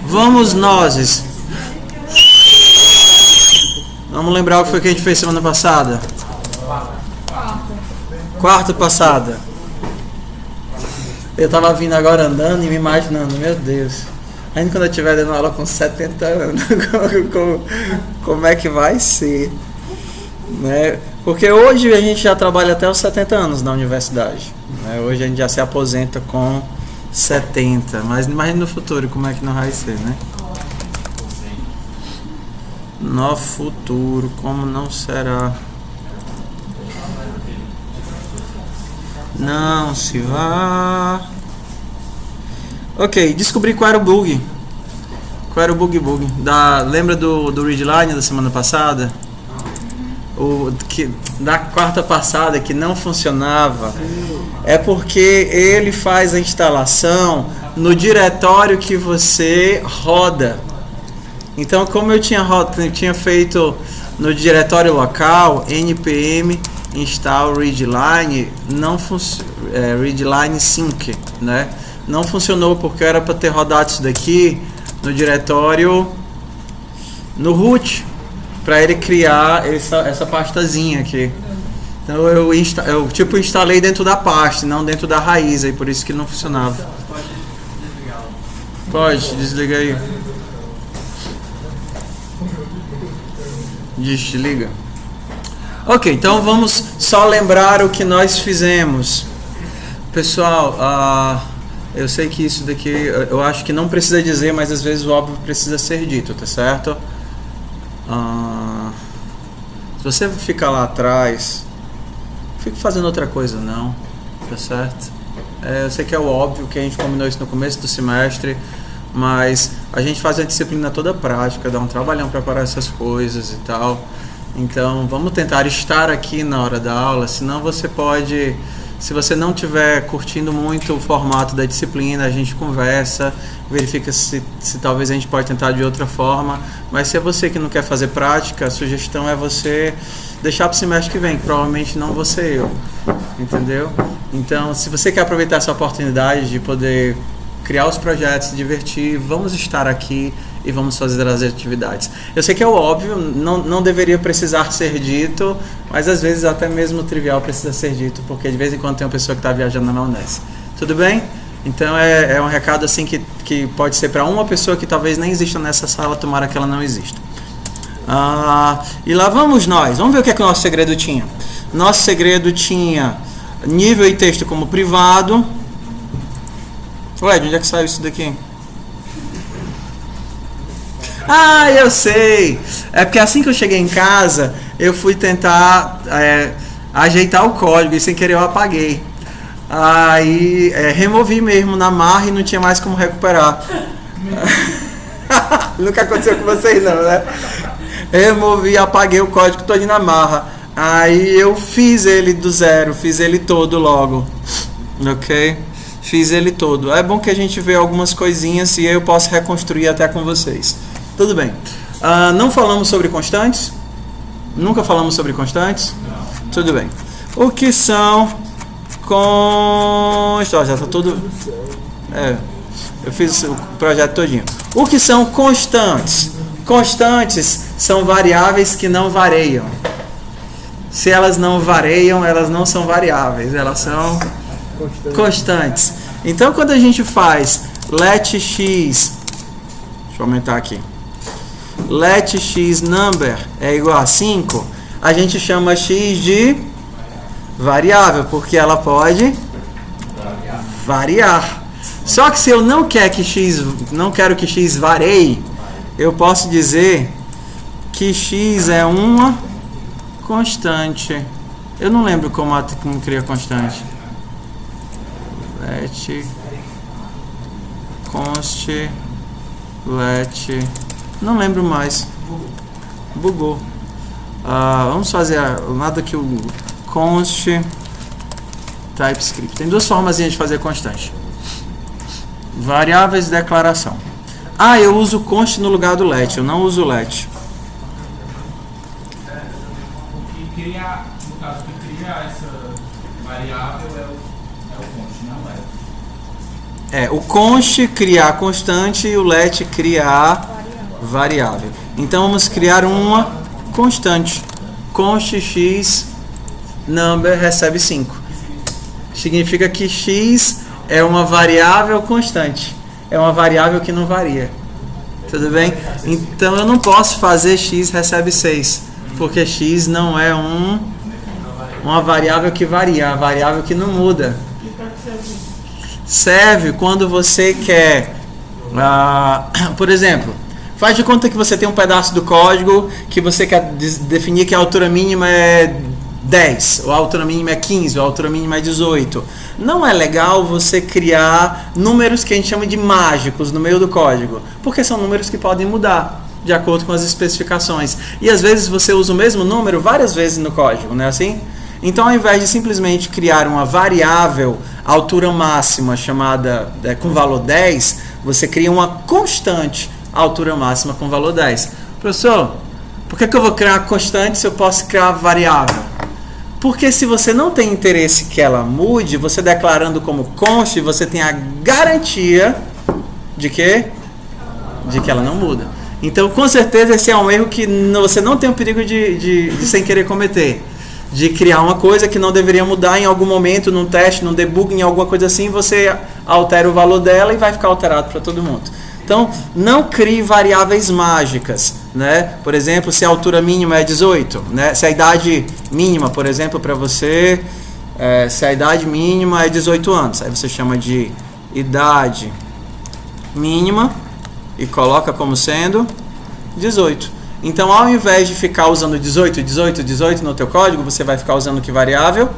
Vamos nós. Vamos lembrar o que foi que a gente fez semana passada. Quarta passada. Eu tava vindo agora andando e me imaginando, meu Deus. Ainda quando eu estiver dando aula com 70 anos, como é que vai ser? Né? Porque hoje a gente já trabalha até os 70 anos na universidade. Né? Hoje a gente já se aposenta com 70. Mas imagina no futuro como é que não vai ser, né? No futuro, como não será? Não se vá. Ok, descobri qual era o bug. Qual era o bug? Lembra do readline da semana passada? Da quarta passada que não funcionava. É porque ele faz a instalação no diretório que você roda. Então, como eu tinha feito no diretório local, npm install readline, readline sync, né? Não funcionou porque era para ter rodado isso daqui no diretório no root, para ele criar essa pastazinha aqui. Então eu instalei dentro da pasta, não dentro da raiz, aí por isso que não funcionava. Pode, desliga aí. Desliga. Ok, então vamos só lembrar o que nós fizemos. Pessoal, eu sei que isso daqui, eu acho que não precisa dizer, mas às vezes o óbvio precisa ser dito, tá certo? Se você ficar lá atrás, fique fazendo outra coisa, não, tá certo? Eu sei que é o óbvio, que a gente combinou isso no começo do semestre, mas a gente faz a disciplina toda prática, dá um trabalhão preparar essas coisas e tal. Então vamos tentar estar aqui na hora da aula, senão você pode... Se você não estiver curtindo muito o formato da disciplina, a gente conversa, verifica se talvez a gente pode tentar de outra forma. Mas se é você que não quer fazer prática, a sugestão é você deixar para o semestre que vem, que provavelmente não vou ser eu. Entendeu? Então, se você quer aproveitar essa oportunidade de poder criar os projetos, se divertir, vamos estar aqui e vamos fazer as atividades. Eu sei que é o óbvio, não deveria precisar ser dito, mas às vezes até mesmo o trivial precisa ser dito, porque de vez em quando tem uma pessoa que está viajando na maionese. Tudo bem? Então é um recado assim que pode ser para uma pessoa que talvez nem exista nessa sala, tomara que ela não exista. E lá vamos nós. Vamos ver o que é que o nosso segredo tinha. Nosso segredo tinha nível e texto como privado. Ué, de onde é que saiu isso daqui? Eu sei! É porque assim que eu cheguei em casa, eu fui tentar ajeitar o código e sem querer eu apaguei. Aí removi mesmo na marra e não tinha mais como recuperar. Nunca aconteceu com vocês não, né? Removi e apaguei o código todo na marra. Aí eu fiz ele do zero, fiz ele todo logo. Ok? Fiz ele todo. É bom que a gente vê algumas coisinhas e eu posso reconstruir até com vocês. Tudo bem. Não falamos sobre constantes? Nunca falamos sobre constantes? Não. Tudo bem. O que são constantes? Já está tudo... eu fiz o projeto todinho. O que são constantes? Constantes são variáveis que não variam. Se elas não variam, elas não são variáveis. Elas são constantes. Então, quando a gente faz let x... Deixa eu aumentar aqui. Let x number é igual a 5, a gente chama x de variável, porque ela pode variar. Só que se eu não quero que x varie, eu posso dizer que x é uma constante. Eu não lembro como cria constante. Let const let... Não lembro mais. Bugou. Vamos fazer nada que o const TypeScript. Tem duas formas de fazer constante. Variáveis de declaração. Eu uso const no lugar do let. Eu não uso let. No caso, que cria essa variável é o const, não é? O const criar constante e o let criar variável. Então vamos criar uma constante. Const x number recebe 5. Significa que x é uma variável constante. É uma variável que não varia. Tudo bem? Então eu não posso fazer x recebe 6. Porque x não é uma variável que varia. É uma variável que não muda. Serve quando você quer, por exemplo, faz de conta que você tem um pedaço do código que você quer definir que a altura mínima é 10, ou a altura mínima é 15, ou a altura mínima é 18. Não é legal você criar números que a gente chama de mágicos no meio do código, porque são números que podem mudar de acordo com as especificações. E às vezes você usa o mesmo número várias vezes no código, não é assim? Então, ao invés de simplesmente criar uma variável altura máxima chamada com valor 10, você cria uma constante altura máxima com valor 10. Professor, por que eu vou criar uma constante se eu posso criar uma variável? Porque se você não tem interesse que ela mude, você declarando como const, você tem a garantia de quê? De que ela não muda. Então, com certeza, esse é um erro que você não tem o perigo de sem querer cometer. De criar uma coisa que não deveria mudar em algum momento, num teste, num debug, em alguma coisa assim, você altera o valor dela e vai ficar alterado para todo mundo. Então, não crie variáveis mágicas, né? Por exemplo, se a altura mínima é 18, né? Se a idade mínima, por exemplo, para você, se a idade mínima é 18 anos, aí você chama de idade mínima e coloca como sendo 18. Então, ao invés de ficar usando 18, 18, 18 no teu código, você vai ficar usando que variável?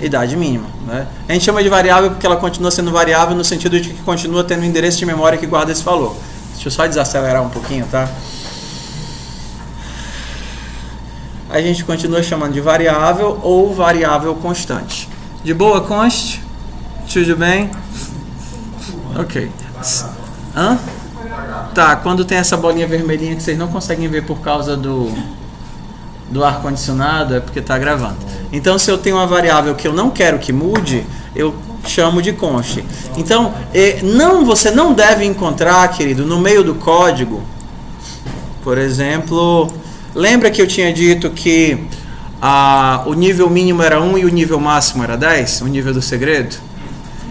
Idade mínima, né? A gente chama de variável porque ela continua sendo variável no sentido de que continua tendo um endereço de memória que guarda esse valor. Deixa eu só desacelerar um pouquinho, tá? A gente continua chamando de variável ou variável constante. De boa, const? Tudo bem? Ok. Hã? Tá, quando tem essa bolinha vermelhinha que vocês não conseguem ver por causa do ar-condicionado, é porque está gravando. Então, se eu tenho uma variável que eu não quero que mude, eu chamo de const. Então, você não deve encontrar, querido, no meio do código, por exemplo, lembra que eu tinha dito que o nível mínimo era 1 e o nível máximo era 10? O nível do segredo?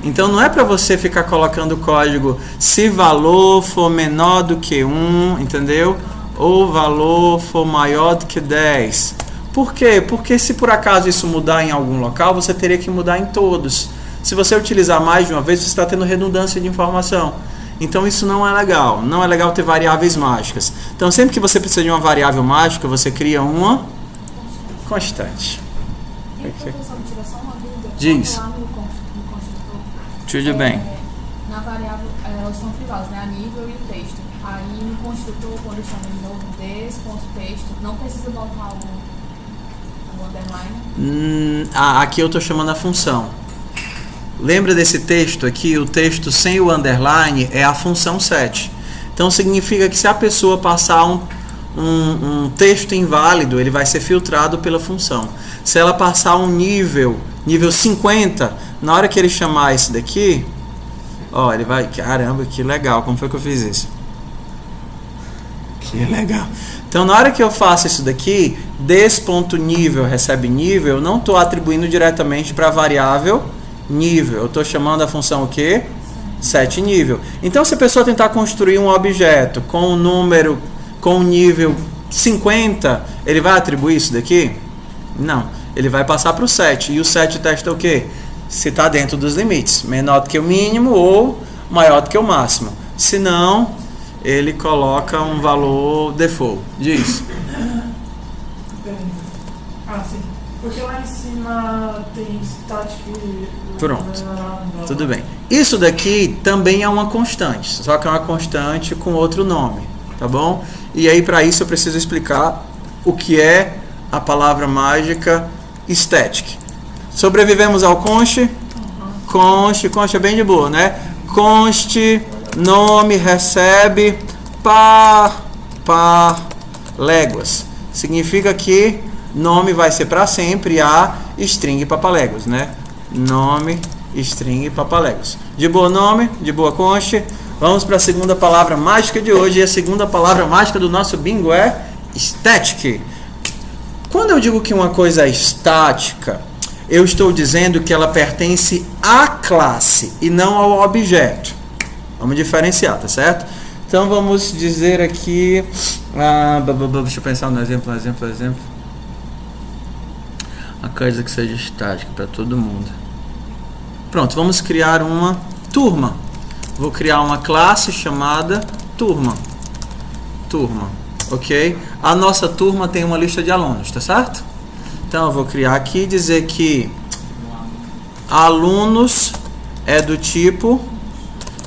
Então, não é para você ficar colocando código se valor for menor do que 1, entendeu? Ou valor for maior do que 10. Por quê? Porque se por acaso isso mudar em algum local, você teria que mudar em todos. Se você utilizar mais de uma vez, você está tendo redundância de informação. Então, isso não é legal. Não é legal ter variáveis mágicas. Então, sempre que você precisa de uma variável mágica, você cria uma constante. E professor, me tira só uma dúvida. Diz. Tudo bem. Na variável, elas são privadas, né? A nível e o texto. Aí no construtor, quando eu chamo de novo des.texto, não precisa botar o underline? Aqui eu estou chamando a função. Lembra desse texto aqui? O texto sem o underline é a função set. Então significa que se a pessoa passar um texto inválido, ele vai ser filtrado pela função. Se ela passar um nível 50, na hora que ele chamar esse daqui, ó, ele vai, caramba, que legal, como foi que eu fiz isso? Que legal. Então, na hora que eu faço isso daqui, des.nível recebe nível, eu não estou atribuindo diretamente para a variável nível, eu estou chamando a função o quê? Set nível. Então, se a pessoa tentar construir um objeto com um número, com um nível 50, ele vai atribuir isso daqui? Não. Ele vai passar para o set. E o set testa o quê? Se está dentro dos limites. Menor do que o mínimo ou maior do que o máximo. Se não, ele coloca um valor default. Diz. Sim. Porque lá em cima tem static. Pronto. Tudo bem. Isso daqui também é uma constante. Só que é uma constante com outro nome. Tá bom? E aí, para isso, eu preciso explicar o que é a palavra mágica static. Sobrevivemos ao const? Const é bem de boa, né? Const, nome, recebe, par, léguas. Significa que nome vai ser para sempre a string papaléguas, né? Nome string papaléguas. De boa nome, de boa concha. Vamos para a segunda palavra mágica de hoje. E a segunda palavra mágica do nosso bingo é static. Quando eu digo que uma coisa é estática, eu estou dizendo que ela pertence à classe e não ao objeto. Vamos diferenciar, tá certo? Então vamos dizer aqui, deixa eu pensar no exemplo. Uma coisa que seja estática para todo mundo. Pronto, vamos criar uma turma. Vou criar uma classe chamada turma. Ok? A nossa turma tem uma lista de alunos, tá certo? Então eu vou criar aqui e dizer que alunos é do tipo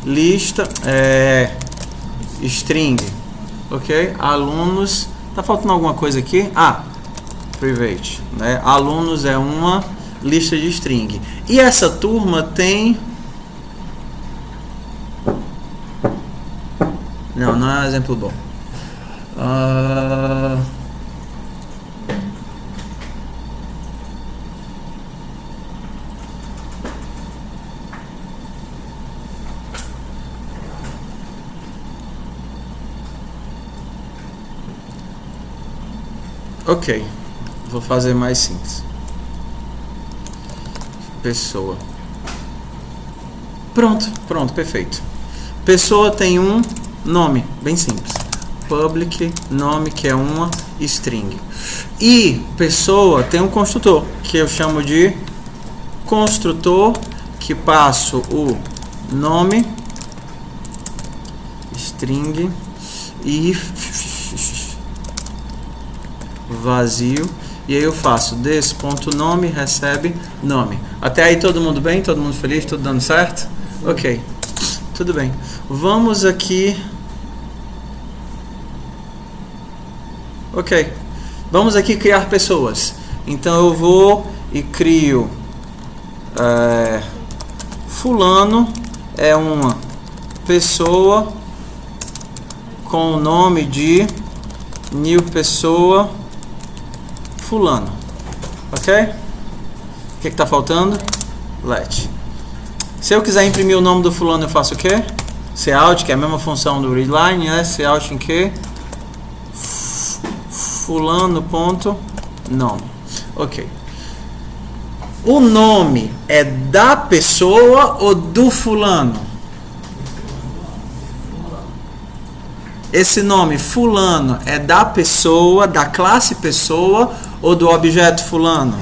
lista string. Ok? Alunos. Tá faltando alguma coisa aqui? Private, né? Alunos é uma lista de string. E essa turma tem... Não é um exemplo bom. Ok. Vou fazer mais simples. Pessoa. Pronto, perfeito. Pessoa tem um nome, bem simples. Public, nome, que é uma string. E pessoa tem um construtor, que eu chamo de construtor, que passo o nome, string, e vazio. E aí eu faço this.nome recebe nome. Até aí todo mundo bem? Todo mundo feliz? Tudo dando certo? Ok. Tudo bem. Vamos aqui. Ok. Vamos aqui criar pessoas. Então eu vou e crio fulano é uma pessoa com o nome de new pessoa fulano. Ok? O que está faltando? Let. Se eu quiser imprimir o nome do fulano, eu faço o quê? Cout, que é a mesma função do readline, né? Cout em que? Fulano.nome. Ok. O nome é da pessoa ou do fulano? Esse nome fulano é da pessoa, da classe pessoa ou do objeto fulano?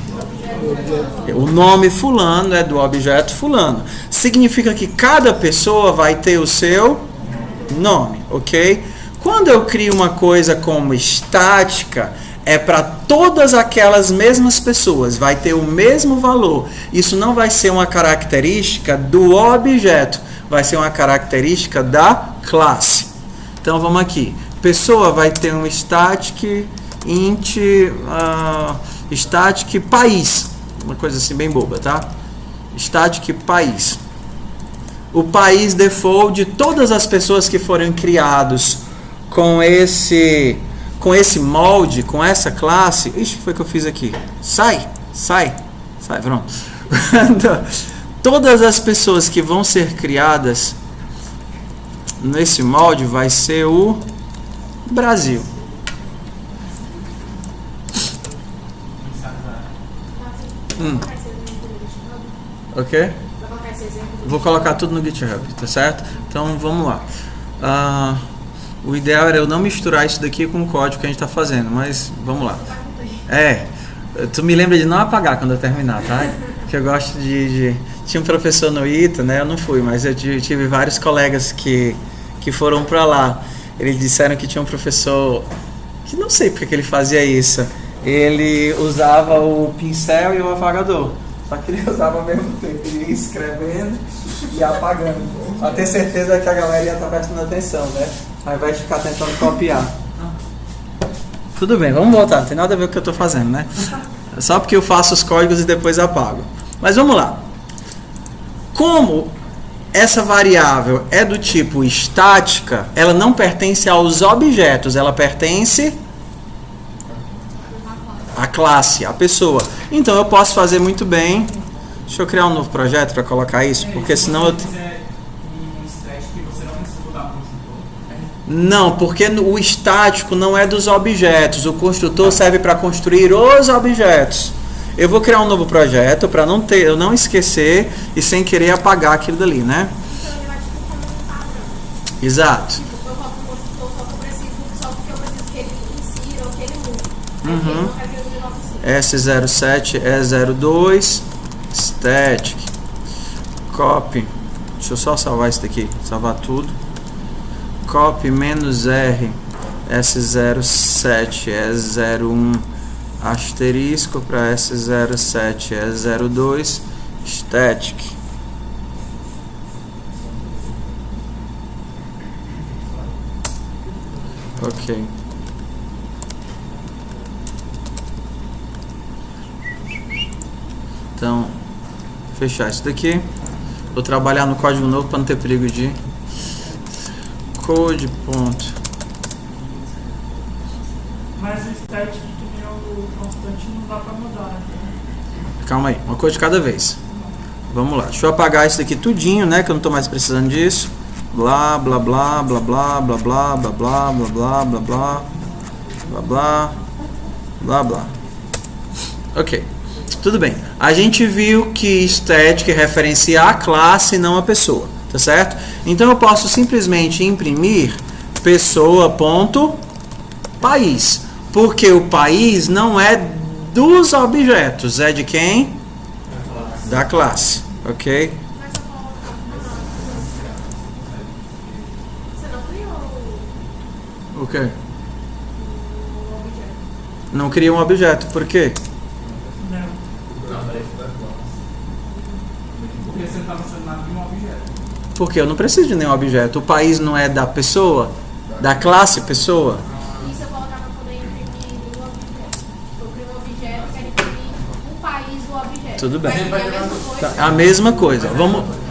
O nome fulano é do objeto fulano. Significa que cada pessoa vai ter o seu nome, ok? Quando eu crio uma coisa como estática, é para todas aquelas mesmas pessoas, vai ter o mesmo valor. Isso não vai ser uma característica do objeto, vai ser uma característica da classe. Então vamos aqui. Pessoa vai ter um static int static país. Uma coisa assim bem boba, tá? Static país. O país default de todas as pessoas que forem criados com esse molde, com essa classe. Ixi, o que foi que eu fiz aqui? Sai, pronto. Todas as pessoas que vão ser criadas nesse molde vai ser o Brasil. Ok? Vou colocar tudo no GitHub, tá certo? Então vamos lá. O ideal era eu não misturar isso daqui com o código que a gente está fazendo, mas vamos lá. Tu me lembra de não apagar quando eu terminar, tá? Porque eu gosto de... Tinha um professor no ITA, né? Eu não fui, mas eu tive vários colegas que foram para lá. Eles disseram que tinha um professor que não sei porque que ele fazia isso. Ele usava o pincel e o apagador. Só que ele usava ao mesmo tempo. Ele ia escrevendo e apagando. Pra ter certeza que a galera ia estar prestando atenção, né? Ao invés de ficar tentando copiar. Tudo bem, vamos voltar. Não tem nada a ver com o que eu estou fazendo, né? Só porque eu faço os códigos e depois apago. Mas vamos lá. Como essa variável é do tipo estática, ela não pertence aos objetos, ela pertence à classe, à pessoa. Então eu posso fazer muito bem Deixa eu criar um novo projeto para colocar isso, porque senão eu... Se você fizer um static, você não precisa mudar o construtor. Não, porque o estático não é dos objetos. O construtor serve para construir os objetos. Eu vou criar um novo projeto para eu não esquecer e sem querer apagar aquilo dali, né? Então ele vai tipo como um padrão. Exato. Tipo, eu coloco um construtor só que eu preciso que ele insira ou que ele mude. Uhum. Não quer dizer de novo assim. S07 E02 static copy. Deixa eu só salvar isso daqui, salvar tudo. Copy -R S07 E01 asterisco para S07 E02 static. Ok. Então, fechar isso daqui. Vou trabalhar no código novo para não ter perigo de code ponto. Mas o static que nem o constante não dá pra mudar, né? Calma aí, uma coisa de cada vez. Vamos lá, deixa eu apagar isso daqui tudinho, né, que eu não estou mais precisando disso. Blá, blá, blá, blá, blá, blá, blá, blá, blá, blá, blá, blá, blá, blá, blá, blá, blá. Ok, tudo bem. A gente viu que static referencia a classe e não a pessoa, tá certo? Então eu posso simplesmente imprimir pessoa.país, porque o país não é dos objetos, é de quem? Da classe, ok? Mas eu coloco você não criou O quê? o objeto. Não cria um objeto, por quê? Não. Porque você não está mostrando nada de um objeto. Porque eu não preciso de nenhum objeto. O país não é da pessoa, da classe pessoa. Isso eu colocar para poder imprimir um objeto. Eu crio um objeto, quero imprimir um país do objeto. Tudo bem. Vai ser a mesma coisa. Tá, a mesma coisa.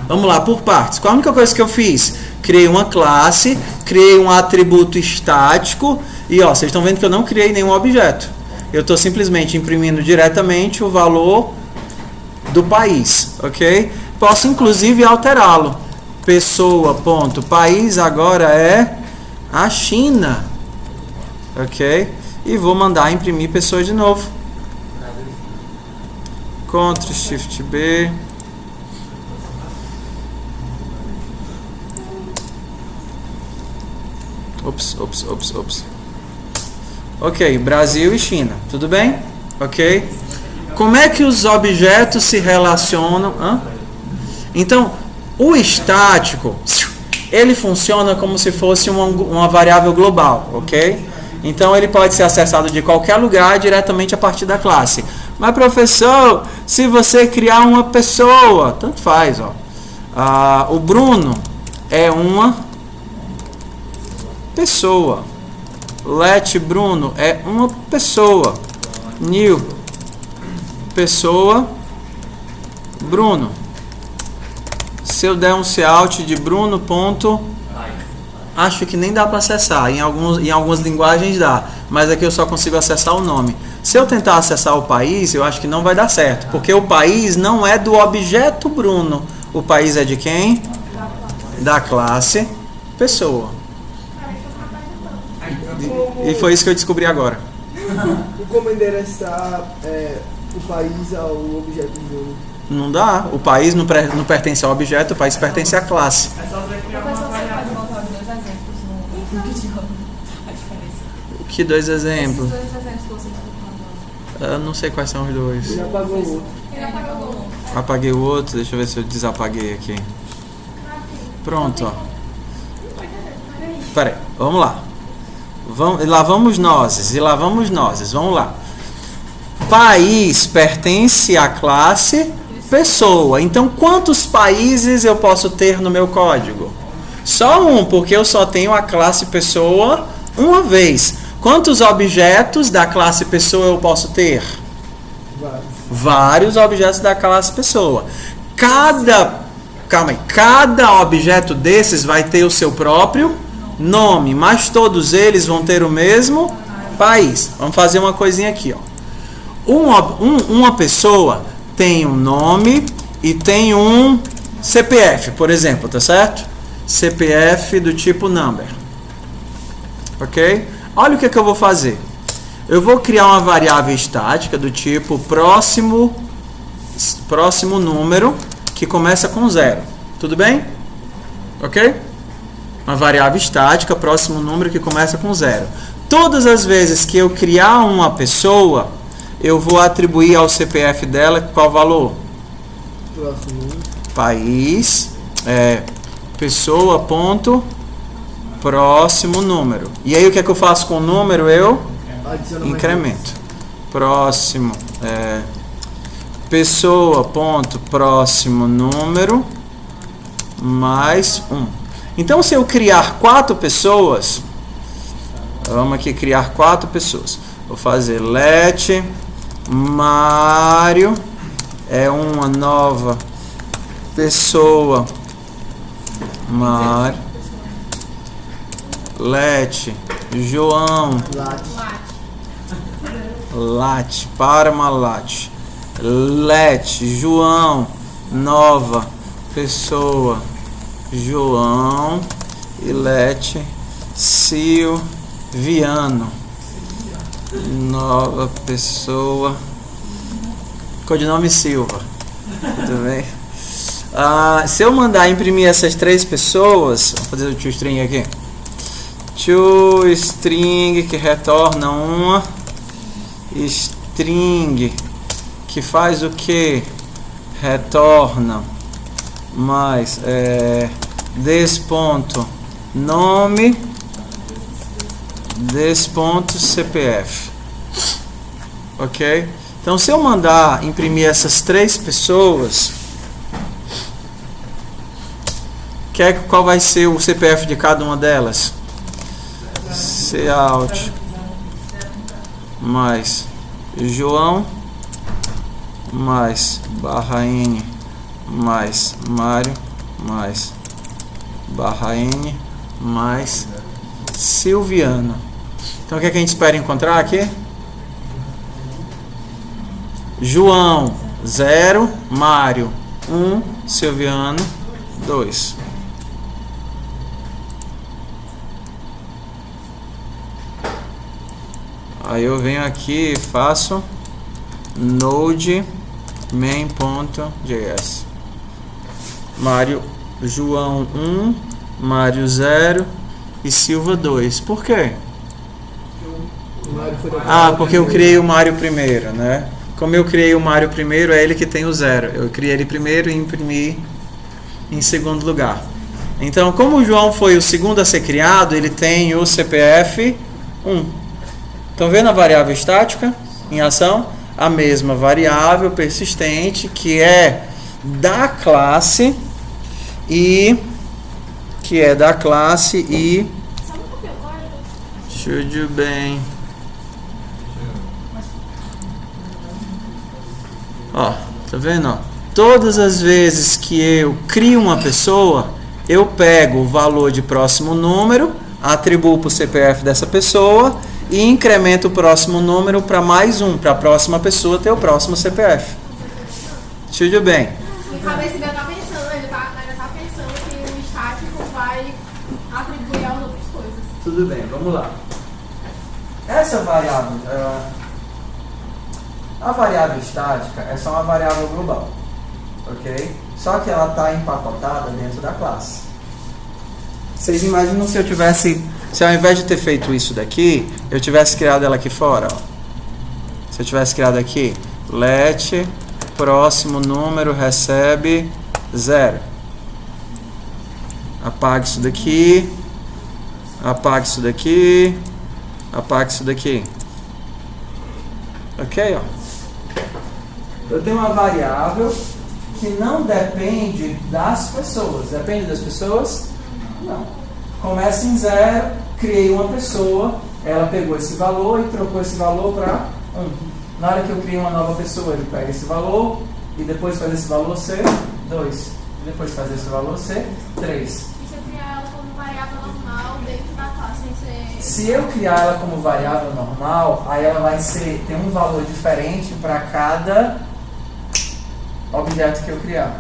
Vamos lá, por partes. Qual a única coisa que eu fiz? Criei uma classe, criei um atributo estático e ó, vocês estão vendo que eu não criei nenhum objeto. Eu estou simplesmente imprimindo diretamente o valor do país, ok? Posso inclusive alterá-lo. Pessoa.país agora é a China, ok? E vou mandar imprimir pessoa de novo. Ctrl Shift B. Ops. Ok, Brasil e China, tudo bem? Ok? Como é que os objetos se relacionam? Hã? Então, o estático, ele funciona como se fosse uma variável global, ok? Então, ele pode ser acessado de qualquer lugar diretamente a partir da classe. Mas, professor, se você criar uma pessoa, tanto faz, ó. O Bruno é uma pessoa. Let Bruno é uma pessoa. New pessoa Bruno. Se eu der um cout de Bruno ponto, acho que nem dá para acessar. Em algumas linguagens dá, mas aqui eu só consigo acessar o nome. Se eu tentar acessar o país, eu acho que não vai dar certo, porque o país não é do objeto Bruno. O país é de quem? Da classe pessoa. E foi isso que eu descobri agora. Como endereçar o país ao objeto Bruno? Não dá. O país não pertence ao objeto, o país pertence à classe. É só você criar uma Professor, você variável. pode voltar os dois exemplos no vídeo? A diferença. Que dois exemplos? Esses dois exemplos que você está falando. Eu não sei quais são os dois. Ele apagou o outro. Ele apagou o Apaguei o outro, deixa eu ver se eu desapaguei aqui. Pronto, ó. Peraí, vamos lá. E lá vamos nós. Vamos lá. País pertence à classe pessoa. Então, quantos países eu posso ter no meu código? Só um, porque eu só tenho a classe pessoa uma vez. Quantos objetos da classe pessoa eu posso ter? Vários objetos da classe pessoa. Cada objeto desses vai ter o seu próprio nome, mas todos eles vão ter o mesmo país. Vamos fazer uma coisinha aqui, ó. Uma pessoa tem um nome e tem um CPF, por exemplo, tá certo? CPF do tipo number. Ok? Olha o que eu vou fazer. Eu vou criar uma variável estática do tipo próximo número que começa com 0. Tudo bem? Ok? Uma variável estática, próximo número que começa com 0. Todas as vezes que eu criar uma pessoa, eu vou atribuir ao CPF dela qual valor? País, pessoa, ponto, próximo número. E aí o que é que eu faço com o número? Eu incremento. Próximo, pessoa, ponto, próximo número, mais 1. Então, se eu criar 4 pessoas, vamos aqui criar 4 pessoas. Vou fazer let Mário é uma nova pessoa. Mário. Let João. Lat Parmalat. Let João, nova pessoa João. E let Silviano, nova pessoa, codinome Silva. Tudo bem? Se eu mandar imprimir essas 3 pessoas, vou fazer o toString aqui. toString que retorna uma string que faz o que? Retorna mais des.nome des.cpf. Ok? Então, se eu mandar imprimir essas 3 pessoas, qual vai ser o CPF de cada uma delas? Cout mais João mais /n mais Mário mais /n mais Silviano. Então o que é que a gente espera encontrar aqui? João 0, Mário 1, Silviano 2. Aí eu venho aqui e faço node main.js. Mário João 1, Mário 0 e Silva 2. Por quê? Porque eu criei o Mário primeiro, né? Como eu criei o Mário primeiro, é ele que tem o 0. Eu criei ele primeiro e imprimi em segundo lugar. Então, como o João foi o segundo a ser criado, ele tem o CPF 1. Estão vendo a variável estática em ação? A mesma variável persistente que é da classe e tudo bem. Ó, tá vendo? Ó? Todas as vezes que eu crio uma pessoa, eu pego o valor de próximo número, atribuo para o CPF dessa pessoa e incremento o próximo número para mais 1, para a próxima pessoa ter o próximo CPF. Tudo bem. A cabeça ainda está pensando, ainda tá pensando que o estático vai atribuir às outras coisas. Tudo bem, vamos lá. Essa variável, a variável estática é só uma variável global, ok? Só que ela está empacotada dentro da classe. Vocês imaginam se se ao invés de ter feito isso daqui, eu tivesse criado ela aqui fora, ó. Se eu tivesse criado aqui, let próximo número recebe 0. Apague isso daqui, apague isso daqui, apague isso daqui. Ok, ó. Eu tenho uma variável que não depende das pessoas. Depende das pessoas? Não. Começa em 0, criei uma pessoa, ela pegou esse valor e trocou esse valor para 1. Na hora que eu crio uma nova pessoa, ele pega esse valor e depois faz esse valor ser 2. E depois faz esse valor ser 3. E se eu criar ela como variável normal dentro da classe, se eu criar ela como variável normal, aí ela vai ter um valor diferente para cada objeto que eu criar.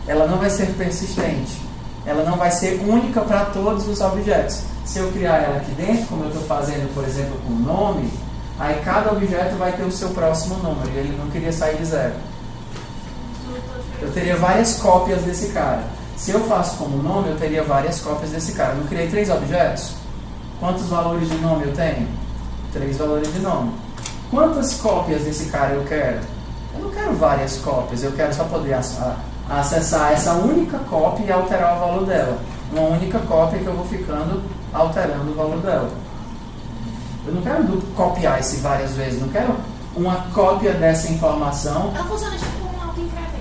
Ela não vai ser persistente. Ela não vai ser única para todos os objetos. Se eu criar ela aqui dentro, como eu estou fazendo, por exemplo, com nome, aí cada objeto vai ter o seu próximo número e ele não queria sair de 0. Eu teria várias cópias desse cara. Se eu faço como nome, eu teria várias cópias desse cara. Eu não criei 3 objetos? Quantos valores de nome eu tenho? 3 valores de nome. Quantas cópias desse cara eu quero? Eu não quero várias cópias, eu quero só poder acessar essa única cópia e alterar o valor dela. Uma única cópia que eu vou ficando alterando o valor dela. Eu não quero copiar isso várias vezes, não quero uma cópia dessa informação. Ela funciona tipo um autoincremento.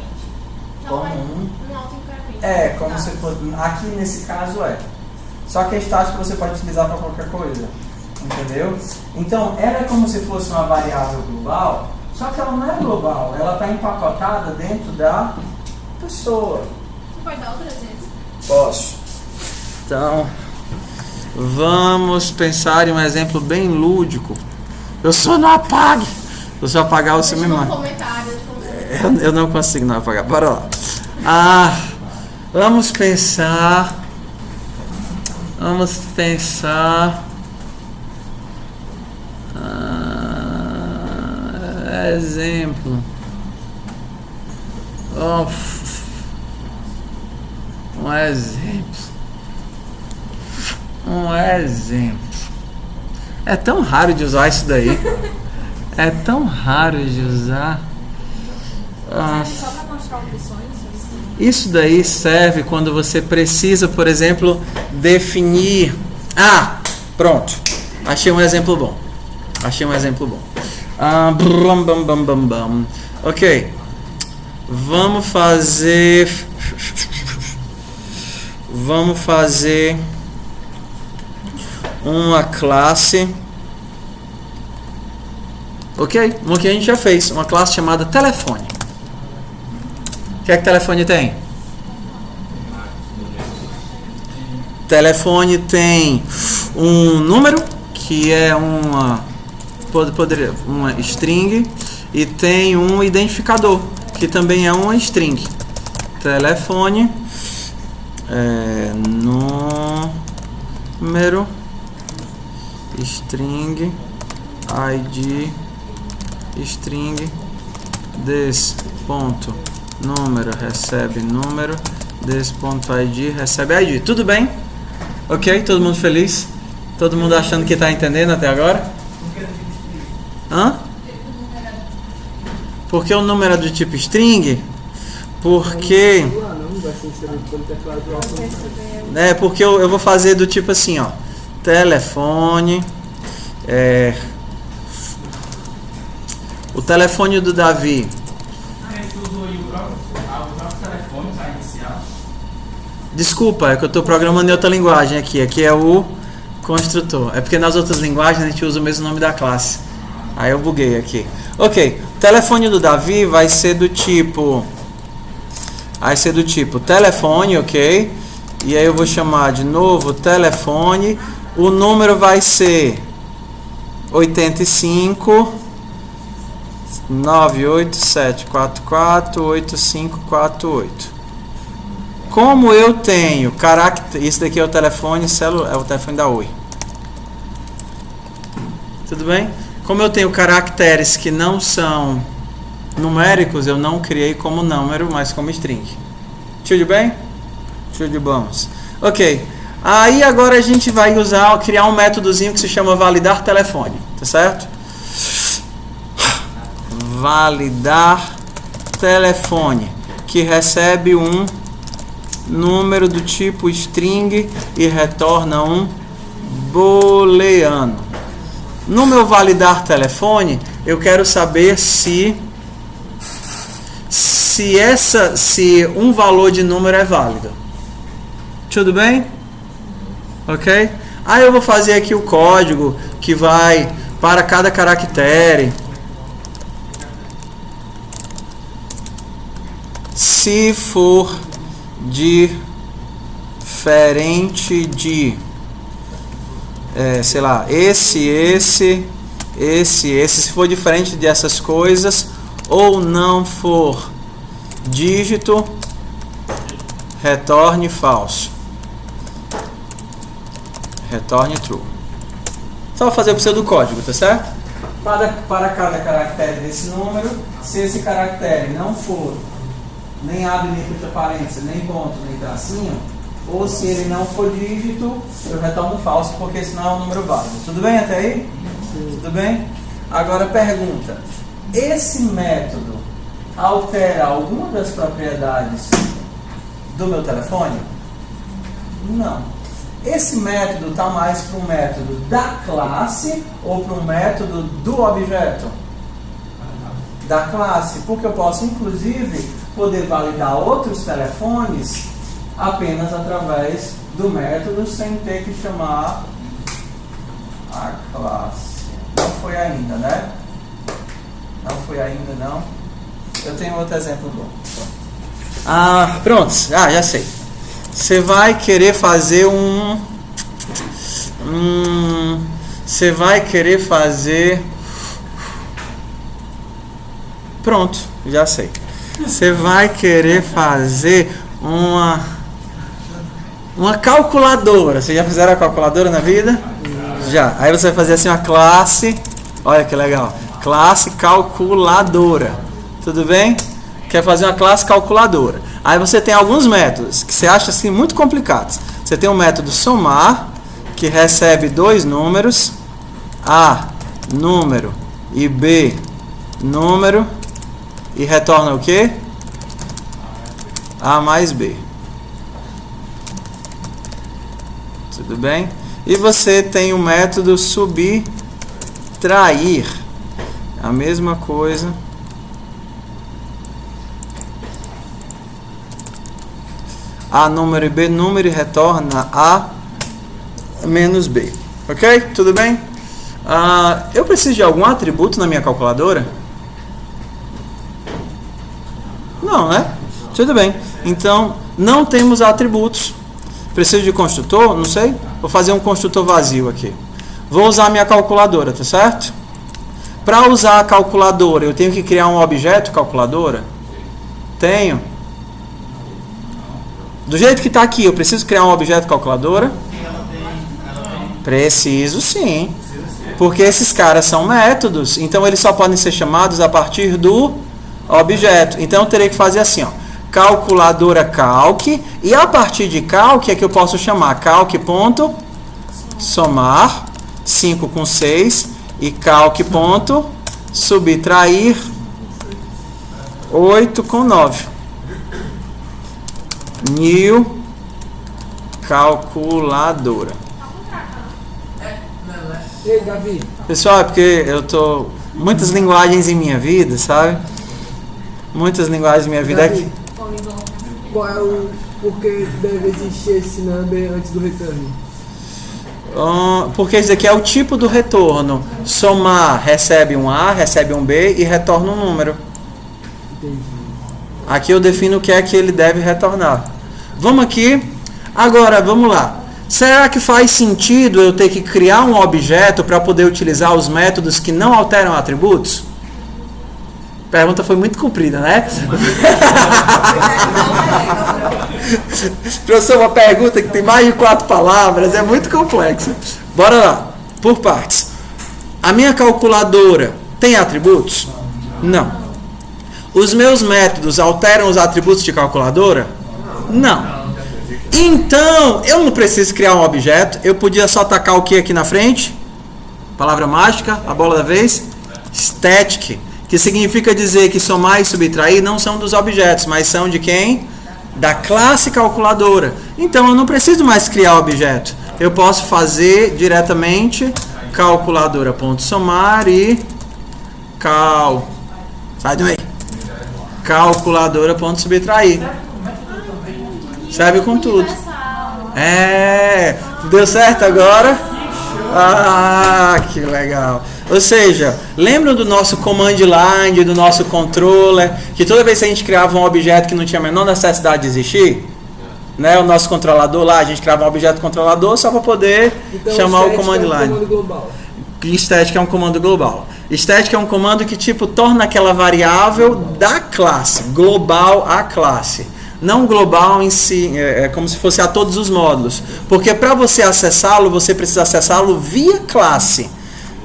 Como um autoincremento. É, como se fosse. Aqui nesse caso é. Só que a estática você pode utilizar para qualquer coisa. Entendeu? Então, ela é como se fosse uma variável global, só que ela não é global, ela está empacotada dentro da pessoa. Você pode dar outro exemplo? Posso. Então, vamos pensar em um exemplo bem lúdico. Eu só não apague. Se você apagar, você me manda. Eu não consigo não apagar. Bora lá. Vamos pensar. Exemplo. Um exemplo. É tão raro de usar isso daí. É tão raro de usar. Só para mostrar opções. Isso daí serve quando você precisa, por exemplo, definir. Pronto. Achei um exemplo bom. Ok. Vamos fazer uma classe. Ok? Uma que a gente já fez. Uma classe chamada telefone. O que é que telefone tem? Telefone tem um número, que é uma string, e tem um identificador, que também é uma string. Telefone, número, string, id, string, número recebe número, id recebe id. Tudo bem? Ok? Todo mundo feliz? Todo mundo achando que está entendendo até agora? Por que o número é do tipo string? Porque eu vou fazer do tipo assim, ó. Telefone. O telefone do Davi. Desculpa, é que eu estou programando em outra linguagem aqui. Aqui é o construtor. É porque nas outras linguagens a gente usa o mesmo nome da classe. Aí eu buguei aqui. Ok, o telefone do Davi vai ser do tipo telefone, ok? E aí eu vou chamar de novo telefone. O número vai ser 85 98744 8548. Como eu tenho caractere, isso daqui é o telefone celular, é o telefone da Oi. Tudo bem? Como eu tenho caracteres que não são numéricos, eu não criei como número, mas como string. Tudo bem? Tudo bom. Ok. Aí agora a gente vai criar um métodozinho que se chama validar telefone, tá certo? Validar telefone, que recebe um número do tipo string e retorna um booleano. No meu validar telefone, eu quero saber se um valor de número é válido. Tudo bem? Ok? Aí eu vou fazer aqui o código que vai para cada caractere. Se for diferente de esse, se for diferente dessas coisas, ou não for dígito, retorne falso. Retorne true. Só vou fazer o pseudocódigo, tá certo? Para cada caractere desse número, se esse caractere não for nem abre nem fecha parênteses, nem ponto, nem tracinho, ou se ele não for dígito, eu retorno falso, porque senão é um número válido. Tudo bem até aí? Sim. Tudo bem? Agora pergunta: esse método altera alguma das propriedades do meu telefone? Não. Esse método está mais para um método da classe ou para um método do objeto? Da classe, porque eu posso inclusive poder validar outros telefones apenas através do método sem ter que chamar a classe. Não foi ainda, né? Não foi ainda, não. Eu tenho outro exemplo bom. Pronto. Já sei. Você vai querer fazer Você vai querer fazer... Pronto, já sei. Você vai querer fazer uma calculadora. Vocês já fizeram a calculadora na vida? Já. Aí você vai fazer assim uma classe. Olha que legal. Classe calculadora. Tudo bem? Quer fazer uma classe calculadora. Aí você tem alguns métodos que você acha assim muito complicados. Você tem um método somar, que recebe dois números, A, número, e B, número, e retorna o quê? A mais B. Tudo bem? E você tem o método subtrair. A mesma coisa. A número e B número e retorna A menos B. Ok? Tudo bem? Eu preciso de algum atributo na minha calculadora? Não, né? Tudo bem. Então, não temos atributos. Preciso de construtor? Não sei. Vou fazer um construtor vazio aqui. Vou usar a minha calculadora, tá certo? Para usar a calculadora, eu tenho que criar um objeto calculadora? Tenho. Do jeito que está aqui, eu preciso criar um objeto calculadora? Preciso sim. Porque esses caras são métodos, então eles só podem ser chamados a partir do objeto. Então eu terei que fazer assim, ó, calculadora calc, e a partir de calc é que eu posso chamar calc.somar 5 com 6 e calc.subtrair 8 com 9. New calculadora. E aí, Davi? Pessoal, é porque eu tô muitas linguagens em minha vida, sabe? Muitas linguagens em minha vida Davi, aqui. qual é o porquê deve existir esse number antes do return? Porque isso aqui é o tipo do retorno. Somar recebe um A, recebe um B e retorna um número. Entendi. Aqui eu defino o que é que ele deve retornar. Vamos aqui. Agora, vamos lá. Será que faz sentido eu ter que criar um objeto para poder utilizar os métodos que não alteram atributos? A pergunta foi muito comprida, né? Professor, uma pergunta que tem mais de 4 palavras, é muito complexa. Bora lá, por partes. A minha calculadora tem atributos? Não. Os meus métodos alteram os atributos de calculadora? Não. Então, eu não preciso criar um objeto, eu podia só tacar o que aqui na frente? Palavra mágica, a bola da vez? Static, que significa dizer que somar e subtrair não são dos objetos, mas são de quem? Da classe calculadora. Então, eu não preciso mais criar objeto. Eu posso fazer diretamente calculadora.somar e sai do meio. Calculadora.subtrair. Serve com tudo. Deu certo agora? Que legal. Ou seja, lembram do nosso command line, do nosso controller, que toda vez que a gente criava um objeto que não tinha a menor necessidade de existir, né, o nosso controlador lá, a gente criava um objeto controlador só para poder chamar o command line. Static é um comando global. Static é um comando que tipo torna aquela variável da classe, global à classe. Não global em si, é como se fosse a todos os módulos. Porque para você acessá-lo, você precisa acessá-lo via classe.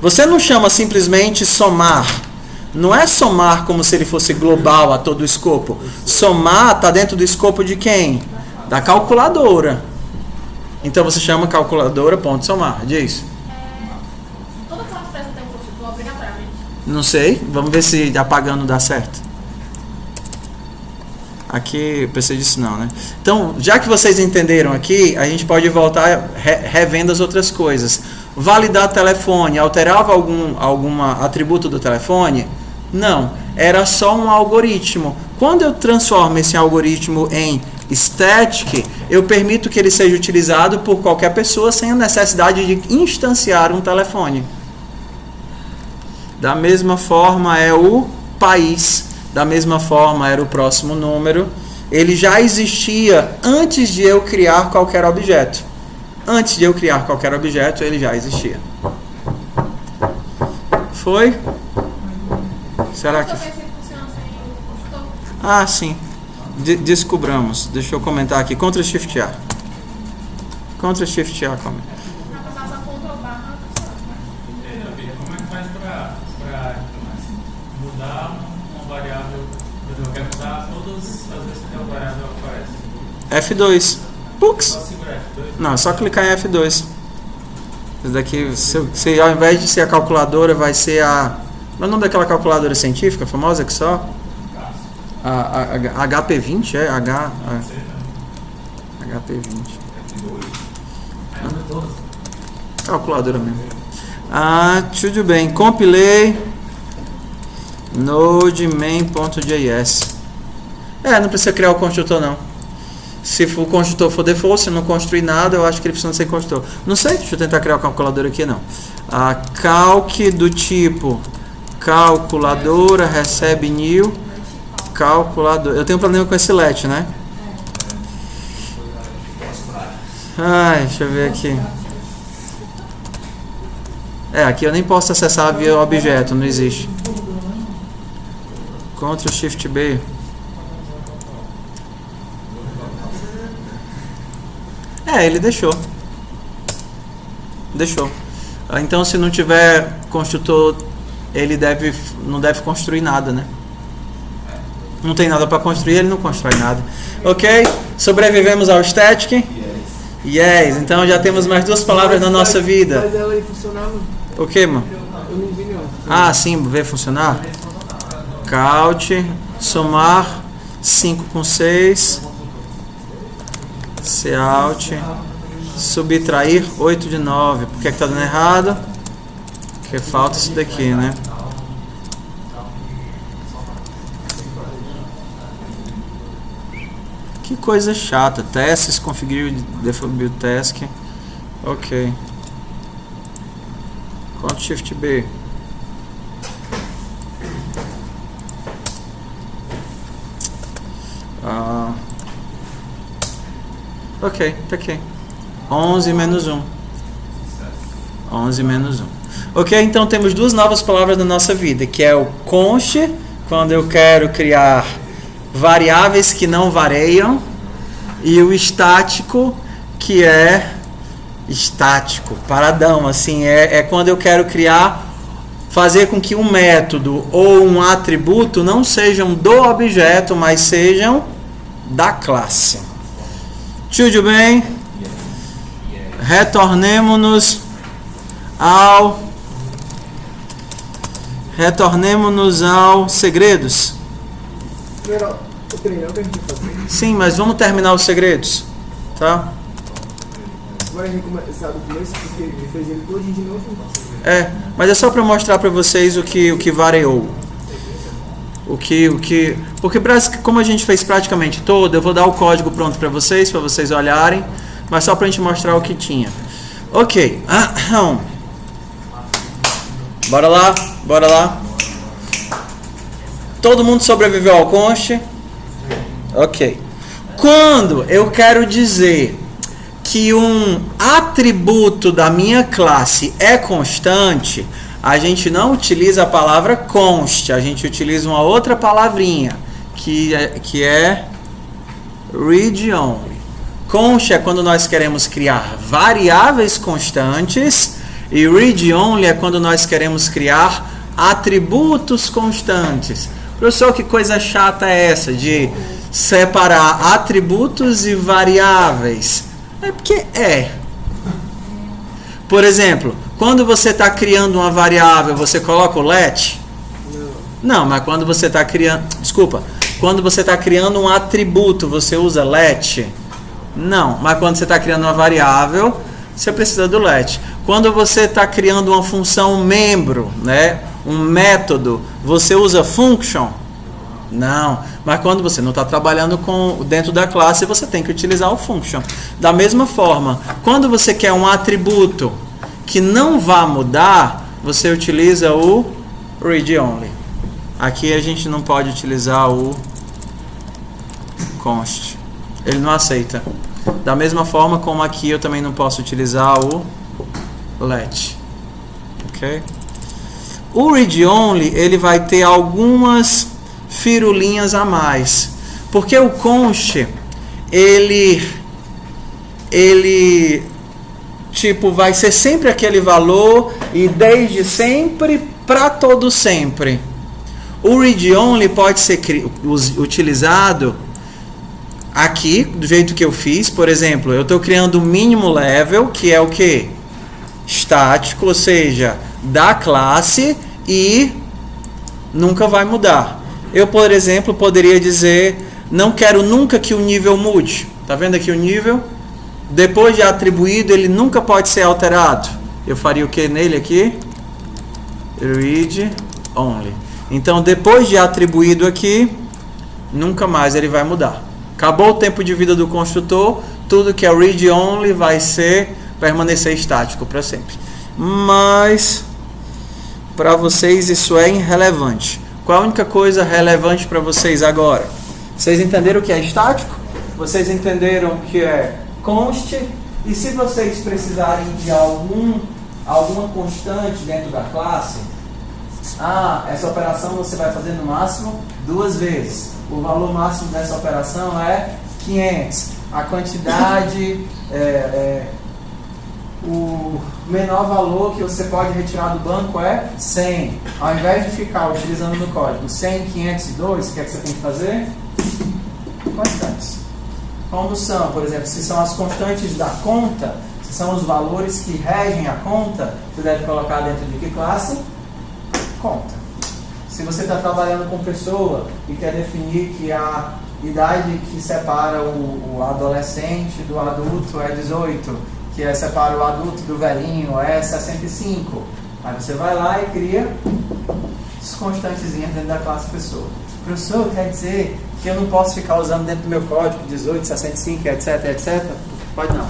Você não chama simplesmente somar. Não é somar como se ele fosse global a todo o escopo. Somar está dentro do escopo de quem? Da calculadora. Então você chama calculadora.somar. Diz. Toda classe precisa ter um construtor obrigatoriamente. Não sei. Vamos ver se apagando dá certo. Aqui eu pensei disso não, né? Então, já que vocês entenderam aqui, a gente pode voltar revendo as outras coisas. Validar telefone, alterava algum atributo do telefone? Não, era só um algoritmo. Quando eu transformo esse algoritmo em static, eu permito que ele seja utilizado por qualquer pessoa sem a necessidade de instanciar um telefone. Da mesma forma é o país, da mesma forma era o próximo número. Ele já existia antes de eu criar qualquer objeto. Antes de eu criar qualquer objeto, ele já existia. Foi? Será que... Ah, sim. Descobramos. Deixa eu comentar aqui. Ctrl Shift A. Ctrl Shift A. Como é que faz para mudar uma variável? Por exemplo, eu quero mudar todas as vezes que aquela variável aparece. F2. Pux. Só segura F2? Não, é só clicar em F2. Isso daqui, se ao invés de ser a calculadora, vai ser a... Qual é o nome daquela calculadora científica famosa que só? A HP20, é? HP20. Calculadora mesmo. Tudo bem. Compilei node main.js. Não precisa criar o construtor não. Se o construtor for default, se não construir nada, eu acho que ele precisa ser construtor. Não sei, deixa eu tentar criar o calculador aqui não. A calc do tipo calculadora recebe new calculador. Eu tenho um problema com esse let, né? Deixa eu ver aqui. Aqui eu nem posso acessar via objeto, não existe. Ctrl Shift B. Ele deixou. Então, se não tiver construtor, ele não deve construir nada, né? Não tem nada para construir, ele não constrói nada. Ok? Sobrevivemos ao static? Yes. Então já temos mais duas palavras na nossa vida. Mas ela aí funcionava? O que, mano? Eu não vi não. Sim, ver funcionar? Count, somar 5 com 6. Cout, subtrair 8 de 9. Por que está dando errado? Porque falta isso daqui, né? Que coisa chata. Tests, configure default task. Ok. Ctrl Shift B. Ok, tá aqui. 11 menos 1. 11 menos 1. Ok, então temos duas novas palavras na nossa vida, que é o const, quando eu quero criar variáveis que não variam, e o estático, que é estático, paradão, assim, é quando eu quero fazer com que um método ou um atributo não sejam do objeto, mas sejam da classe. Tudo bem? Retornemos-nos ao segredos. Primeiro, o treinão que a gente faz. Sim, mas vamos terminar os segredos, tá? Agora a gente começar do começo, porque ele fez ele todo de novo. Mas é só para mostrar para vocês o que variou. Porque como a gente fez praticamente todo, eu vou dar o código pronto para vocês olharem, mas só para a gente mostrar o que tinha. Ok. Bora lá. Todo mundo sobreviveu ao const? Ok. Quando eu quero dizer que um atributo da minha classe é constante, a gente não utiliza a palavra const, a gente utiliza uma outra palavrinha, que é read only. Const é quando nós queremos criar variáveis constantes, e read only é quando nós queremos criar atributos constantes. Professor, que coisa chata é essa de separar atributos e variáveis? É porque Por exemplo, quando você está criando uma variável, você coloca o let? Não, mas quando você está criando... Desculpa. Quando você está criando um atributo, você usa let? Não, mas quando você está criando uma variável, você precisa do let. Quando você está criando uma função membro, né, um método, você usa function? Não, mas quando você não está trabalhando dentro da classe, você tem que utilizar o function. Da mesma forma, quando você quer um atributo que não vá mudar, você utiliza o read only. Aqui a gente não pode utilizar o const. Ele não aceita. Da mesma forma como aqui eu também não posso utilizar o let. Ok? O read only, ele vai ter algumas firulinhas a mais. Porque o const, ele tipo, vai ser sempre aquele valor e desde sempre para todo sempre. O read only pode ser utilizado aqui, do jeito que eu fiz. Por exemplo, eu estou criando o mínimo level, que é o que? Estático, ou seja, da classe, e nunca vai mudar. Eu, por exemplo, poderia dizer, não quero nunca que o nível mude. Tá vendo aqui o nível? Depois de atribuído, ele nunca pode ser alterado. Eu faria o que nele aqui? Read only. Então, depois de atribuído aqui, nunca mais ele vai mudar. Acabou o tempo de vida do construtor, tudo que é read only vai permanecer estático para sempre. Mas, para vocês, isso é irrelevante. Qual a única coisa relevante para vocês agora? Vocês entenderam o que é estático? Vocês entenderam o que é const? E se vocês precisarem de alguma constante dentro da classe, essa operação você vai fazer no máximo 2 vezes. O valor máximo dessa operação é 500. A quantidade, o menor valor que você pode retirar do banco é 100. Ao invés de ficar utilizando no código 100, 502, o que é que você tem que fazer? Constantes. Como são, por exemplo, se são as constantes da conta, se são os valores que regem a conta, você deve colocar dentro de que classe? Conta. Se você está trabalhando com pessoa e quer definir que a idade que separa o adolescente do adulto é 18, que separa o adulto do velhinho é 65, aí você vai lá e cria as constantezinhas dentro da classe pessoa. Professor, quer dizer que eu não posso ficar usando dentro do meu código 18, 65, etc, etc? Pode não.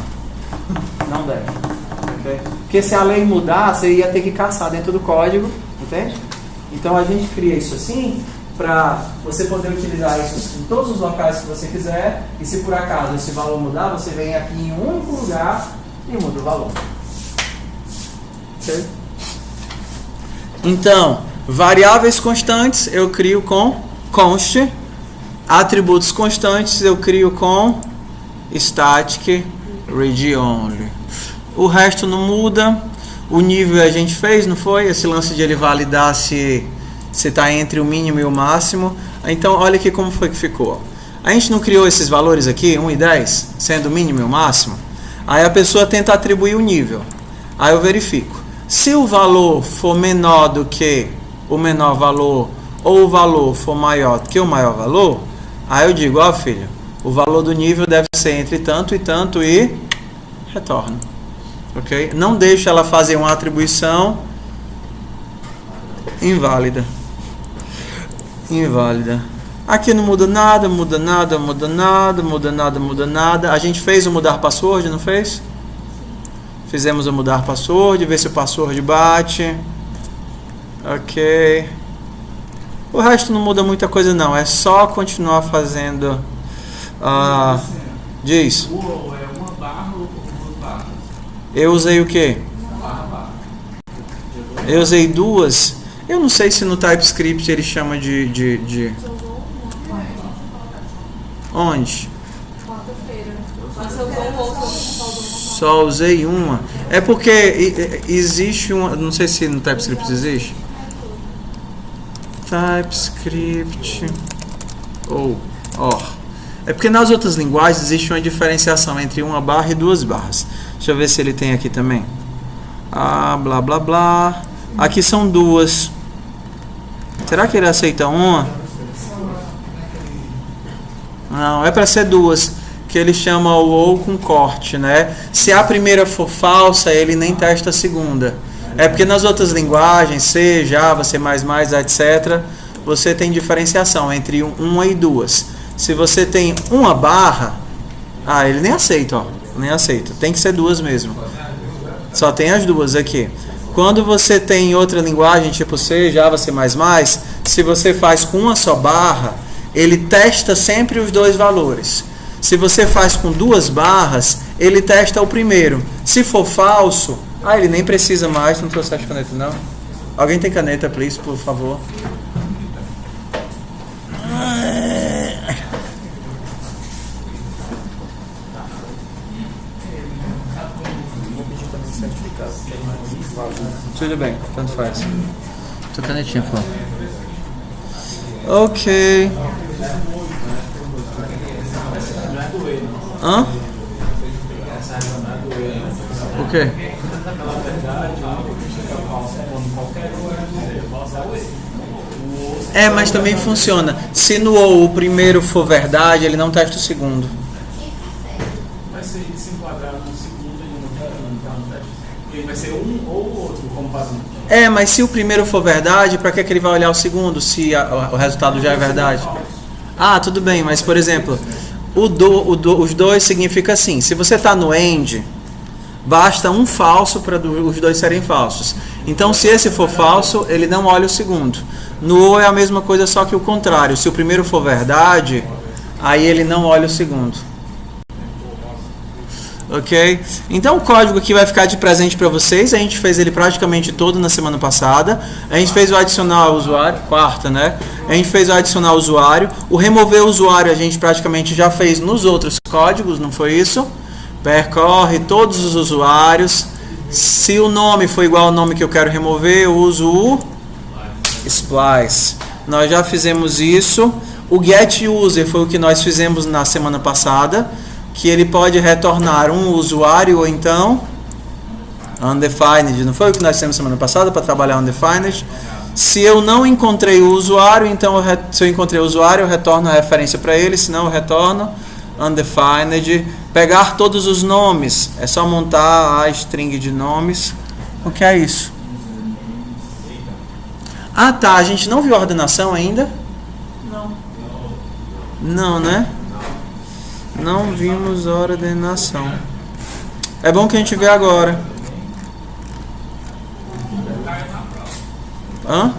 Não deve. Okay? Porque se a lei mudar, você ia ter que caçar dentro do código, entende? Então a gente cria isso assim para você poder utilizar isso em todos os locais que você quiser, e se por acaso esse valor mudar, você vem aqui em um único lugar e muda o valor. Okay? Então, variáveis constantes eu crio com const, atributos constantes eu crio com static read only. O resto não muda. O nível a gente fez, não foi? Esse lance de ele validar se está entre o mínimo e o máximo. Então, olha aqui como foi que ficou. A gente não criou esses valores aqui, 1 e 10, sendo o mínimo e o máximo? Aí a pessoa tenta atribuir o nível. Aí eu verifico. Se o valor for menor do que o menor valor, ou o valor for maior do que o maior valor, aí eu digo, filho, o valor do nível deve ser entre tanto e tanto e retorno. Okay? Não deixa ela fazer uma atribuição inválida. Aqui não muda nada, muda nada. A gente fez o mudar password, não fez? Fizemos o mudar password, ver se o password bate. Ok. O resto não muda muita coisa não, é só continuar fazendo. Diz. É uma barra ou Eu usei o quê? Eu usei duas. Eu não sei se no TypeScript ele chama de... Onde? Quarta-feira. Mas eu usou o outro, Só usei uma. É porque existe uma... Não sei se no TypeScript existe. TypeScript ou OR. É porque nas outras linguagens existe uma diferenciação entre uma barra e duas barras. Deixa eu ver se ele tem aqui também. Blá blá blá. Aqui são duas. Será que ele aceita uma? Não, é para ser duas. Que ele chama o ou com corte, né? Se a primeira for falsa, ele nem testa a segunda. É porque nas outras linguagens, C, Java, C++, etc., você tem diferenciação entre uma e duas. Se você tem uma barra, ele nem aceita, ó. Nem aceita. Tem que ser duas mesmo. Só tem as duas aqui. Quando você tem outra linguagem, tipo C, Java, C++, se você faz com uma só barra, ele testa sempre os dois valores. Se você faz com duas barras, ele testa o primeiro. Se for falso, ele nem precisa mais. Não trouxeste caneta, não? Alguém tem caneta, please, por favor? Tudo bem, tanto faz. Tua canetinha, por favor. Ok. Hã? O quê? Mas também funciona. Se no ou o primeiro for verdade, ele não testa o segundo. Mas se enquadrar no segundo, ele vai ser um ou outro, como padrão. Mas se o primeiro for verdade, para que ele vai olhar o segundo, se o resultado já é verdade? Tudo bem, mas por exemplo, os dois significa assim. Se você está no AND, basta um falso para os dois serem falsos. Então, se esse for falso, ele não olha o segundo. No ou é a mesma coisa, só que o contrário. Se o primeiro for verdade, aí ele não olha o segundo. Ok? Então o código aqui vai ficar de presente para vocês. A gente fez ele praticamente todo na semana passada. A gente fez o adicionar usuário, quarta, né? A gente fez o adicionar usuário. O remover usuário a gente praticamente já fez nos outros códigos, não foi isso? Percorre todos os usuários. Se o nome for igual ao nome que eu quero remover, eu uso o splice. Nós já fizemos isso. O getUser foi o que nós fizemos na semana passada, que ele pode retornar um usuário ou então undefined. Não foi o que nós fizemos semana passada para trabalhar undefined? Se eu não encontrei o usuário, então se eu encontrei o usuário, eu retorno a referência para ele, se não eu retorno undefined. Pegar todos os nomes, é só montar a string de nomes. O que é isso? A gente não viu a ordenação ainda? Não, né? Não vimos a ordenação. É bom que a gente vê agora. Hã?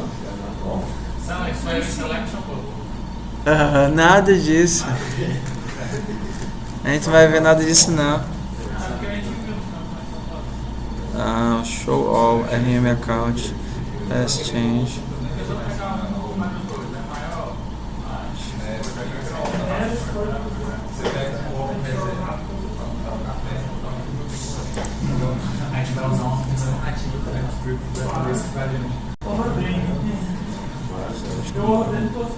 Nada disso. A gente não vai ver nada disso não. Show all, RM account, last change. A gente vai usar uma função nativa para ver se vai ver. Eu ordeno toda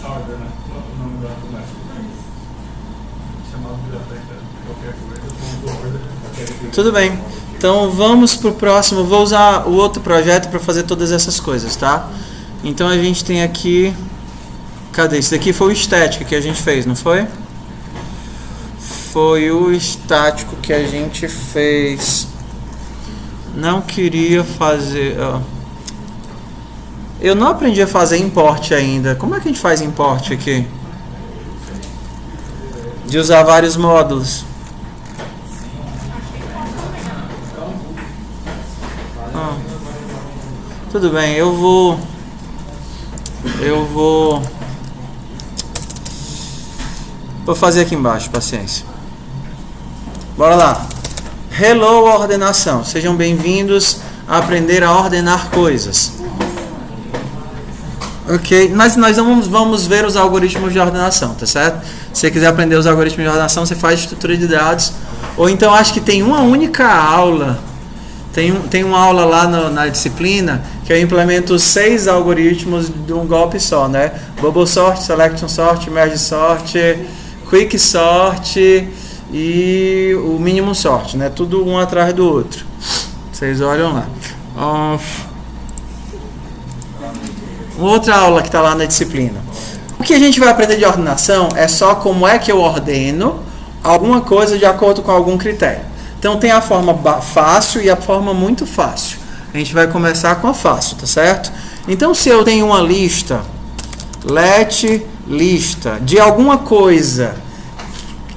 A ordem, né? O nome da comédia. Chamar a biblioteca qualquer coisa. Tudo bem. Então vamos pro próximo. Vou usar o outro projeto para fazer todas essas coisas, tá? Então a gente tem aqui. Cadê? Esse daqui foi o estático que a gente fez, não foi? Foi o estático que a gente fez. Não queria fazer. Eu não aprendi a fazer import ainda. Como é que a gente faz import aqui? De usar vários módulos. Tudo bem, eu vou fazer aqui embaixo, paciência. Bora lá. Hello, ordenação. Sejam bem-vindos a aprender a ordenar coisas. Ok? Nós não vamos ver os algoritmos de ordenação, tá certo? Se você quiser aprender os algoritmos de ordenação, você faz estrutura de dados. Ou então acho que tem uma única aula. Tem uma aula lá na disciplina que eu implemento 6 algoritmos de um golpe só, né? Bubble Sort, Selection Sort, Merge Sort, Quick Sort e o Minimum Sort, né? Tudo um atrás do outro. Vocês olham lá. Outra aula que está lá na disciplina. O que a gente vai aprender de ordenação é só como é que eu ordeno alguma coisa de acordo com algum critério. Então tem a forma fácil e a forma muito fácil. A gente vai começar com a fácil, tá certo? Então se eu tenho uma lista, let lista de alguma coisa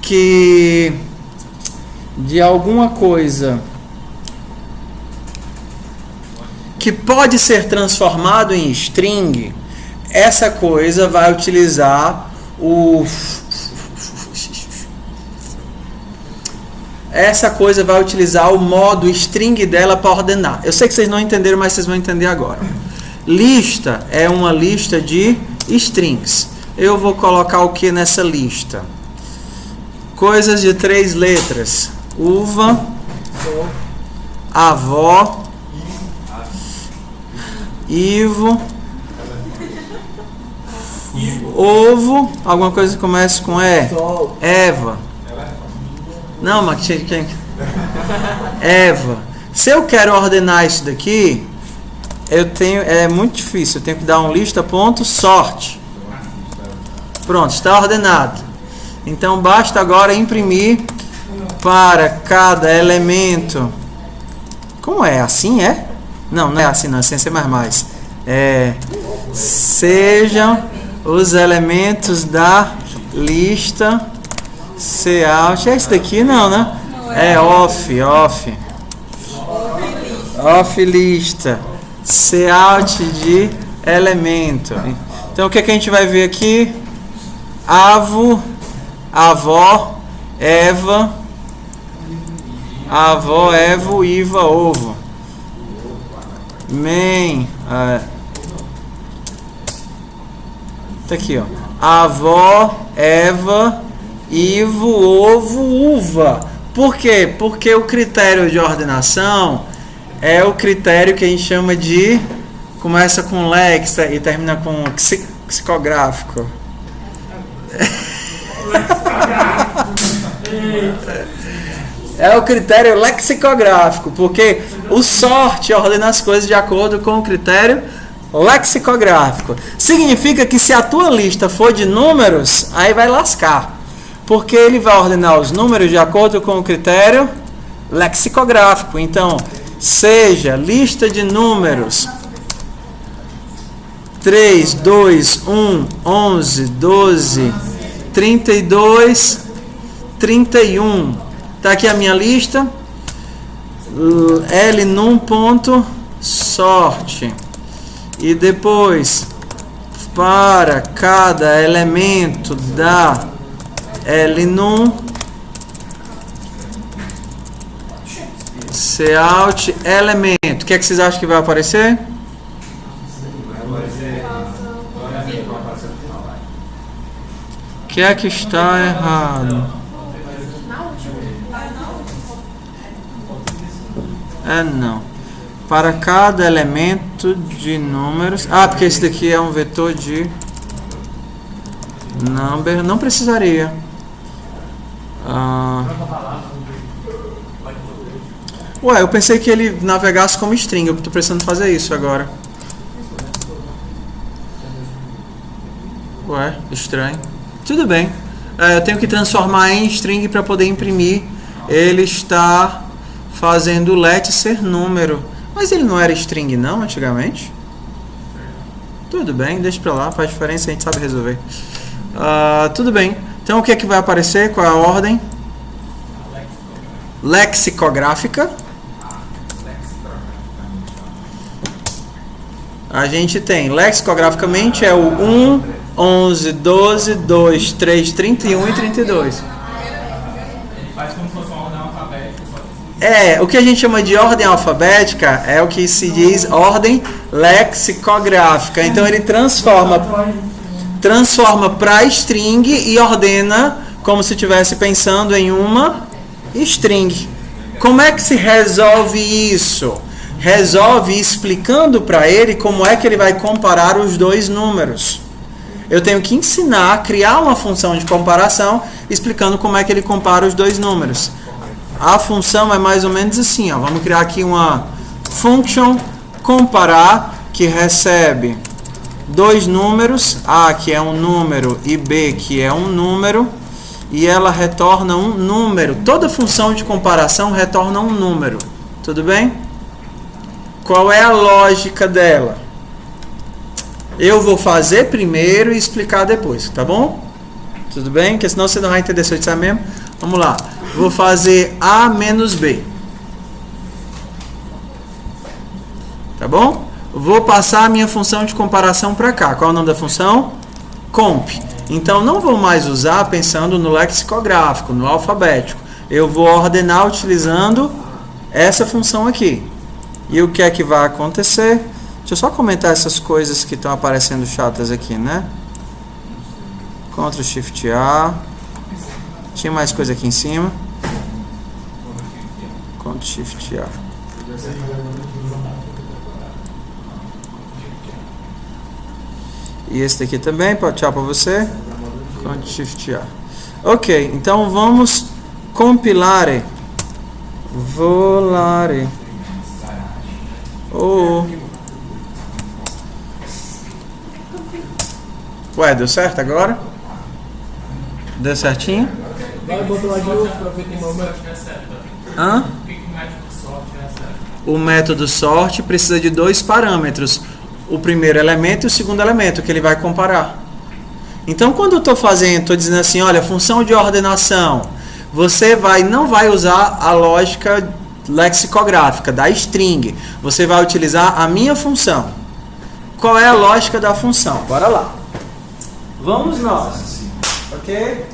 que pode ser transformado em string, essa coisa vai utilizar o modo string dela para ordenar. Eu sei que vocês não entenderam, mas vocês vão entender agora. Lista é uma lista de strings. Eu vou colocar o que nessa lista? Coisas de 3 letras. Uva, avó, Ivo, ovo, alguma coisa que comece com E. Eva. Não, mas Eva. Se eu quero ordenar isso daqui, é muito difícil. Eu tenho que dar um lista.sort. Pronto, está ordenado. Então basta agora imprimir para cada elemento. Como é? Assim é? Não, não é assim não, é sem ser mais. Sejam os elementos da lista cout. É esse daqui? Não, né? É off lista. Cout de elemento. Então o que a gente vai ver aqui? Avó, Eva, Iva, ovo. Main. Tá aqui, ó. Avó, Eva, Ivo, ovo, uva. Por quê? Porque o critério de ordenação é o critério que a gente chama de... Começa com lex e termina com psicográfico. É o critério lexicográfico, porque o sort ordena as coisas de acordo com o critério lexicográfico. Significa que se a tua lista for de números, aí vai lascar. Porque ele vai ordenar os números de acordo com o critério lexicográfico. Então, seja lista de números 3, 2, 1, 11, 12, 32, 31. Está aqui a minha lista. L_sort. E depois, para cada elemento da L_num, cout elemento. O que é que vocês acham que vai aparecer? O que é que está errado? Não. Para cada elemento de números... porque esse daqui é um vetor de number. Não precisaria. Eu pensei que ele navegasse como string. Eu estou precisando fazer isso agora. Estranho. Tudo bem. Eu tenho que transformar em string para poder imprimir. Ele está fazendo o let ser número. Mas ele não era string não, antigamente? Tudo bem, deixa pra lá, faz diferença, a gente sabe resolver. Tudo bem. Então o que é que vai aparecer? Qual é a ordem? Lexicográfica. A gente tem, lexicograficamente, é o 1, 11, 12, 2, 3, 31 e 32. Ele faz como se fosse uma ordem alfabética, só que O que a gente chama de ordem alfabética é o que se diz ordem lexicográfica. Então ele transforma para string e ordena como se estivesse pensando em uma string. Como é que se resolve isso? Resolve explicando para ele como é que ele vai comparar os dois números. Eu tenho que ensinar a criar uma função de comparação explicando como é que ele compara os dois números. A função é mais ou menos assim, ó. Vamos criar aqui uma function comparar que recebe dois números, A que é um número e B que é um número, e ela retorna um número. Toda função de comparação retorna um número. Tudo bem? Qual é a lógica dela? Eu vou fazer primeiro e explicar depois, tá bom? Tudo bem? Porque senão você não vai entender se eu disser mesmo. Vamos lá. Vou fazer A menos B. Tá bom? Vou passar a minha função de comparação para cá. Qual é o nome da função? Comp. Então, não vou mais usar pensando no lexicográfico, no alfabético. Eu vou ordenar utilizando essa função aqui. E o que é que vai acontecer? Deixa eu só comentar essas coisas que estão aparecendo chatas aqui, né? Ctrl Shift A. Tinha mais coisa aqui em cima. Ctrl Shift A. E esse daqui também, tchau para você. Ctrl Shift A. Ok, então vamos compilare. Volare. Ué, deu certo agora? Deu certinho? Vai botar lá de novo pra ver como é o método. Hã? O método sort precisa de dois parâmetros. O primeiro elemento e o segundo elemento, que ele vai comparar. Então, quando eu estou dizendo assim, olha, função de ordenação, você não vai usar a lógica lexicográfica da string. Você vai utilizar a minha função. Qual é a lógica da função? Bora lá. Vamos nós. Ok?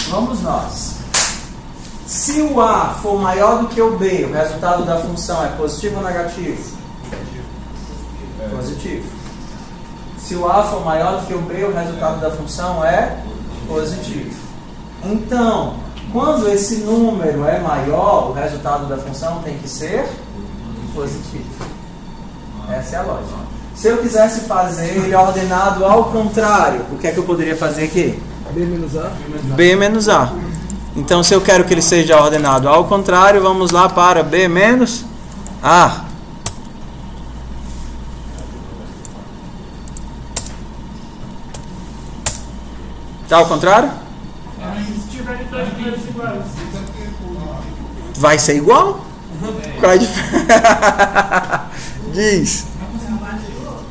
Vamos nós. Se o A for maior do que o B, o resultado da função é positivo ou negativo? Positivo. Se o A for maior do que o B, o resultado da função é positivo. Então, quando esse número é maior, o resultado da função tem que ser positivo. Essa é a lógica. Se eu quisesse fazer ele ordenado ao contrário, o que é que eu poderia fazer aqui? B menos A. B menos A. Então, se eu quero que ele seja ordenado ao contrário, vamos lá para B menos A. Tá ao contrário? Se tiver dois números iguais. Vai ser igual? Qual é a diferença? Diz.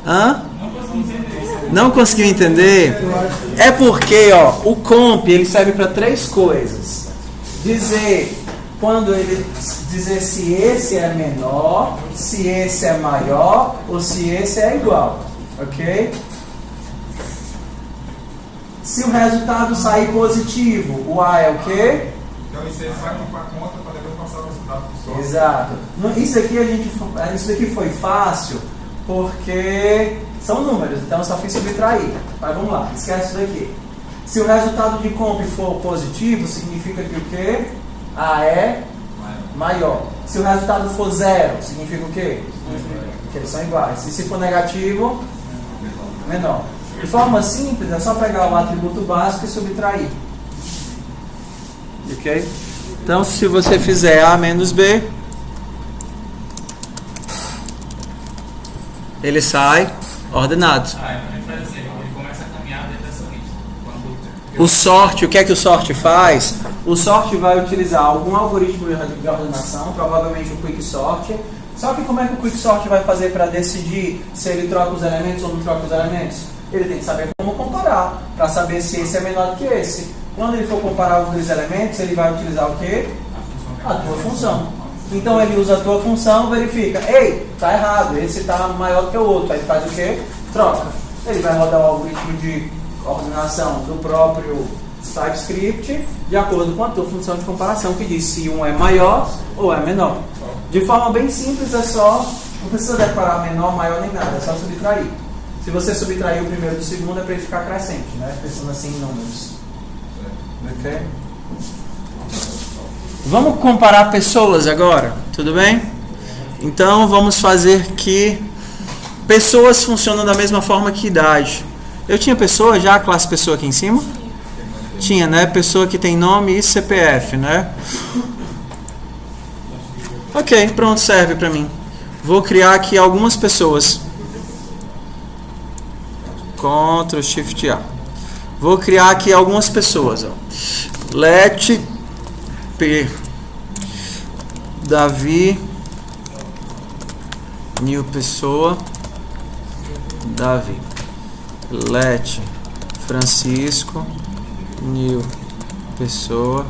Hã? Não conseguiu entender? É porque, ó, o comp ele serve para três coisas. Dizer se esse é menor, se esse é maior ou se esse é igual, ok? Se o resultado sair positivo, o A é o quê? Então isso aí vai para a conta para depois passar o resultado para o Exato. Isso daqui foi fácil porque são números, então eu só fiz subtrair. Mas vamos lá, esquece isso daqui. Se o resultado de comp for positivo, significa que o quê? A é maior. Se o resultado for zero, significa o quê? Que eles são iguais. E se for negativo, menor. De forma simples, é só pegar o atributo básico e subtrair. Ok? Então, se você fizer A menos B, ele sai ordenado. Ele começa a caminhar dentro dessa lista. O sort, o que é que o sort faz? O sort vai utilizar algum algoritmo de ordenação, provavelmente o quicksort. Só que como é que o quicksort vai fazer para decidir se ele troca os elementos ou não troca os elementos? Ele tem que saber como comparar, para saber se esse é menor do que esse. Quando ele for comparar os dois elementos, ele vai utilizar o quê? A tua função. Então ele usa a tua função, verifica, ei, tá errado, esse tá maior que o outro. Aí ele faz o quê? Troca. Ele vai rodar o algoritmo de ordenação do próprio TypeScript de acordo com a tua função de comparação que diz se um é maior ou é menor. De forma bem simples, é só, não precisa decorar menor, maior nem nada, é só subtrair. Se você subtrair o primeiro do segundo é para ele ficar crescente, né? Pensando assim em números. Ok? Vamos comparar pessoas agora, tudo bem? Então vamos fazer que pessoas funcionam da mesma forma que idade. Eu tinha pessoa já, a classe pessoa aqui em cima? Tinha, né? Pessoa que tem nome e CPF, né? Ok, pronto, serve pra mim. Vou criar aqui algumas pessoas. Ctrl Shift A. Vou criar aqui algumas pessoas. Ó. Let P Davi New pessoa Davi. Let Francisco New pessoa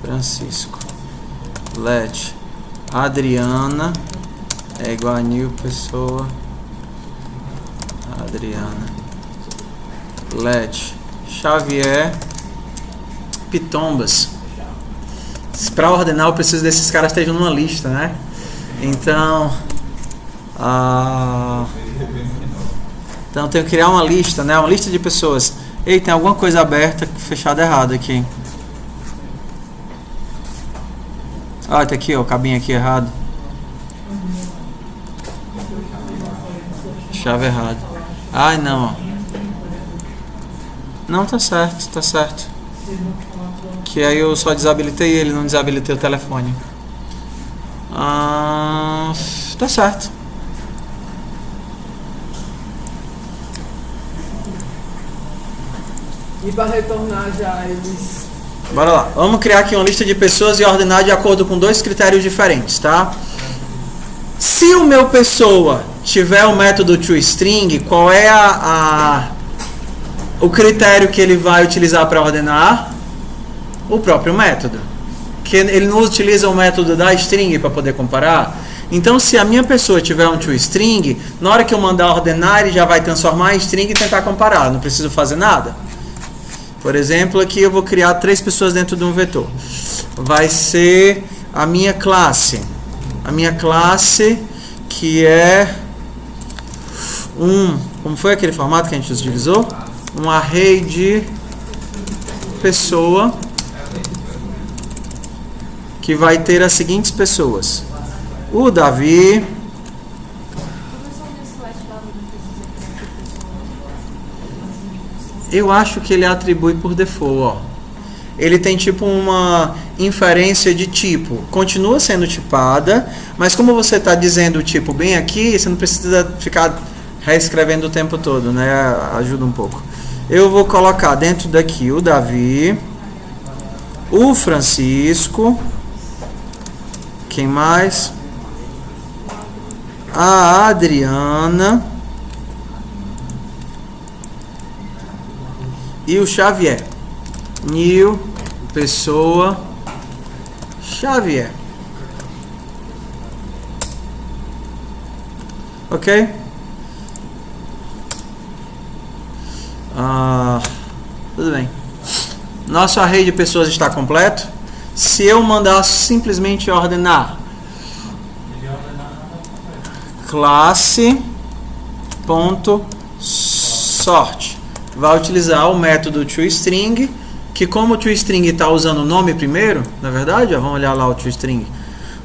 Francisco. Let Adriana é igual a New pessoa Adriana. Let Xavier Pitombas. Para ordenar eu preciso desses caras estejam numa lista, né? Então então tenho que criar uma lista, né? Uma lista de pessoas. Ei, tem alguma coisa aberta fechada errado aqui. Ah, tá aqui, ó, o cabinho aqui errado. Chave errada. Ai, não, ó. Não, tá certo, tá certo. Que aí eu só desabilitei ele, não desabilitei o telefone. Tá certo. E para retornar já eles... Bora lá. Vamos criar aqui uma lista de pessoas e ordenar de acordo com dois critérios diferentes, tá? Se o meu pessoa tiver o método toString, qual é o critério que ele vai utilizar para ordenar? O próprio método. Que ele não utiliza o método da string para poder comparar. Então, se a minha pessoa tiver um toString, na hora que eu mandar ordenar, ele já vai transformar em string e tentar comparar. Não preciso fazer nada. Por exemplo, aqui eu vou criar 3 pessoas dentro de um vetor. Vai ser a minha classe. A minha classe que é como foi aquele formato que a gente utilizou? Um array de pessoa que vai ter as seguintes pessoas. O Davi. Eu acho que ele atribui por default, ó. Ele tem tipo uma inferência de tipo. Continua sendo tipada, mas como você está dizendo o tipo bem aqui, você não precisa ficar reescrevendo o tempo todo, né? Ajuda um pouco. Eu vou colocar dentro daqui o Davi, o Francisco, quem mais? A Adriana e o Xavier. New pessoa Xavier. Ok? Tudo bem. Nosso array de pessoas está completo. Se eu mandar simplesmente ordenar classe.sort, vai utilizar o método toString, que como o toString está usando o nome primeiro, na verdade, ó, vamos olhar lá o toString.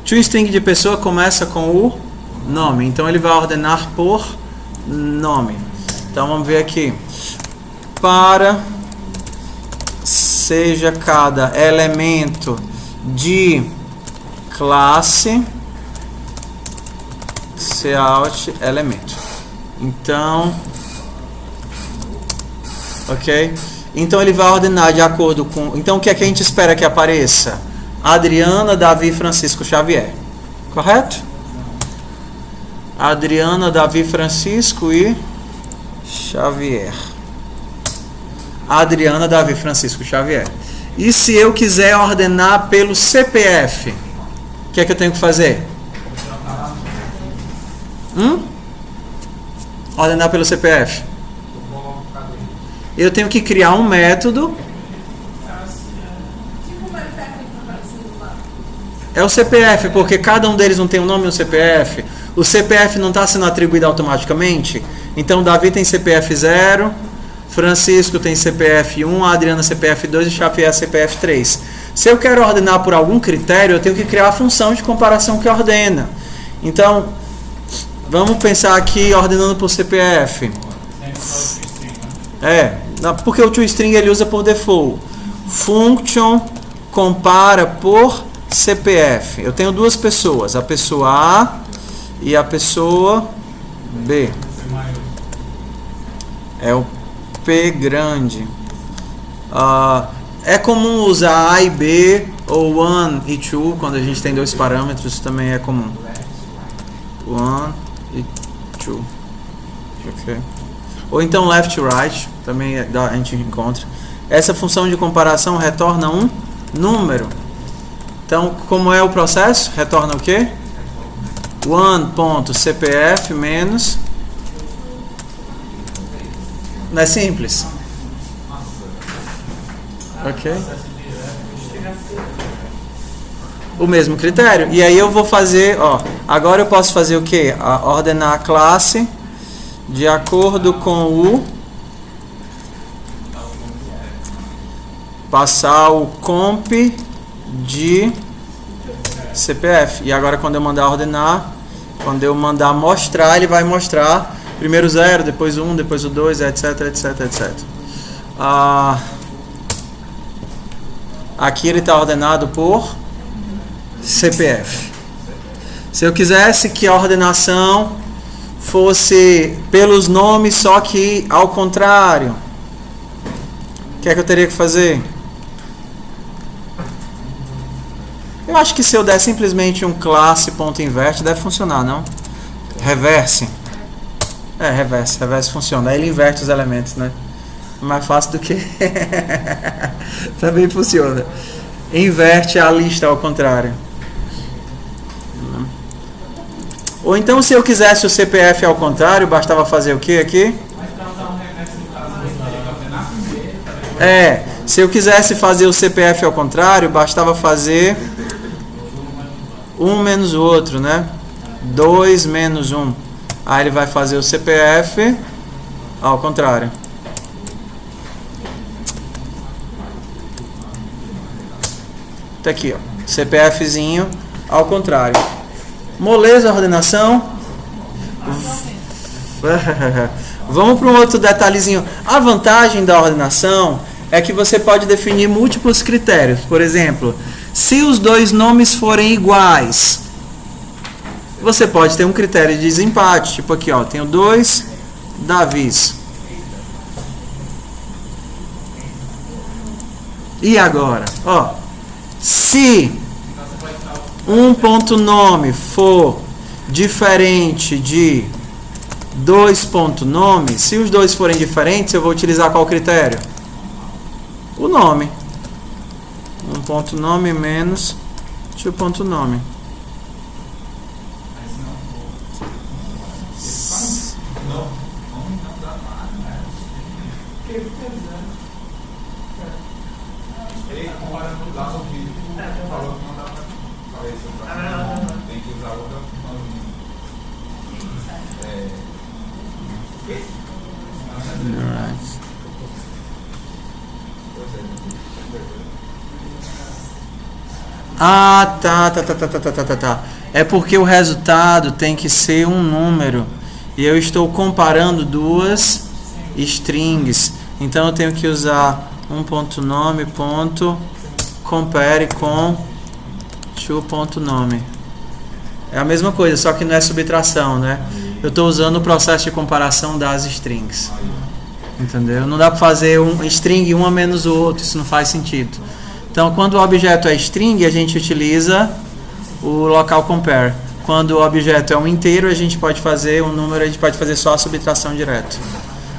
toString de pessoa começa com o nome, então ele vai ordenar por nome. Então vamos ver aqui. Para seja cada elemento de classe cout elemento. Então, ok? Então ele vai ordenar de acordo com... Então o que é que a gente espera que apareça? Adriana, Davi, Francisco, Xavier. Correto? Adriana, Davi, Francisco e Xavier. Adriana, Davi, Francisco, Xavier. E se eu quiser ordenar pelo CPF, o que é que eu tenho que fazer? Ordenar pelo CPF. Eu tenho que criar um método É o CPF, porque cada um deles não tem um nome e um CPF. O CPF não está sendo atribuído automaticamente. Então, Davi tem CPF 0, Francisco tem CPF 1, Adriana CPF 2 e Xavier CPF 3. Se eu quero ordenar por algum critério, eu tenho que criar a função de comparação que ordena. Então, vamos pensar aqui ordenando por CPF. Porque o toString ele usa por default. Function compara por CPF. Eu tenho duas pessoas, a pessoa A e a pessoa B. É o P grande. É comum usar A e B ou 1 e 2 quando a gente tem dois parâmetros, também é comum. 1 e 2. Okay. Ou então left e right, também a gente encontra. Essa função de comparação retorna um número. Então, como é o processo? Retorna o quê? 1.cpf menos. Não é simples? Ok? O mesmo critério. E aí eu vou fazer, agora eu posso fazer o quê? Ordenar a classe de acordo com o passar o comp de CPF. E agora quando eu mandar ordenar, quando eu mandar mostrar, ele vai mostrar primeiro 0, depois 1, depois o 2, etc, etc, etc. Aqui ele está ordenado por CPF. Se eu quisesse que a ordenação fosse pelos nomes, só que ao contrário, o que é que eu teria que fazer? Eu acho que se eu der simplesmente um classe.invert, deve funcionar, não? Reverse. Reverse funciona. Aí ele inverte os elementos, né? Mais fácil do que... Também funciona. Inverte a lista ao contrário. Ou então, se eu quisesse o CPF ao contrário, bastava fazer o que aqui? Se eu quisesse fazer o CPF ao contrário, bastava fazer um menos o outro, né? 2 menos 1. Aí ele vai fazer o CPF ao contrário. Tá aqui, CPFzinho ao contrário. Moleza a ordenação. Vamos para um outro detalhezinho. A vantagem da ordenação é que você pode definir múltiplos critérios. Por exemplo, se os dois nomes forem iguais, você pode ter um critério de desempate. Tipo aqui, tenho 2 Davis. E agora? Se um ponto nome for diferente de 2 ponto nome, se os dois forem diferentes, eu vou utilizar qual critério? O nome. Um ponto nome menos 2 ponto nome. Tá. É porque o resultado tem que ser um número. E eu estou comparando duas strings. Então eu tenho que usar nome compare com nome. É a mesma coisa, só que não é subtração, né? Eu estou usando o processo de comparação das strings. Entendeu? Não dá para fazer um string um a menos o outro, isso não faz sentido. Então, quando o objeto é string, a gente utiliza o local compare. Quando o objeto é um inteiro, a gente pode fazer um número, a gente pode fazer só a subtração direto.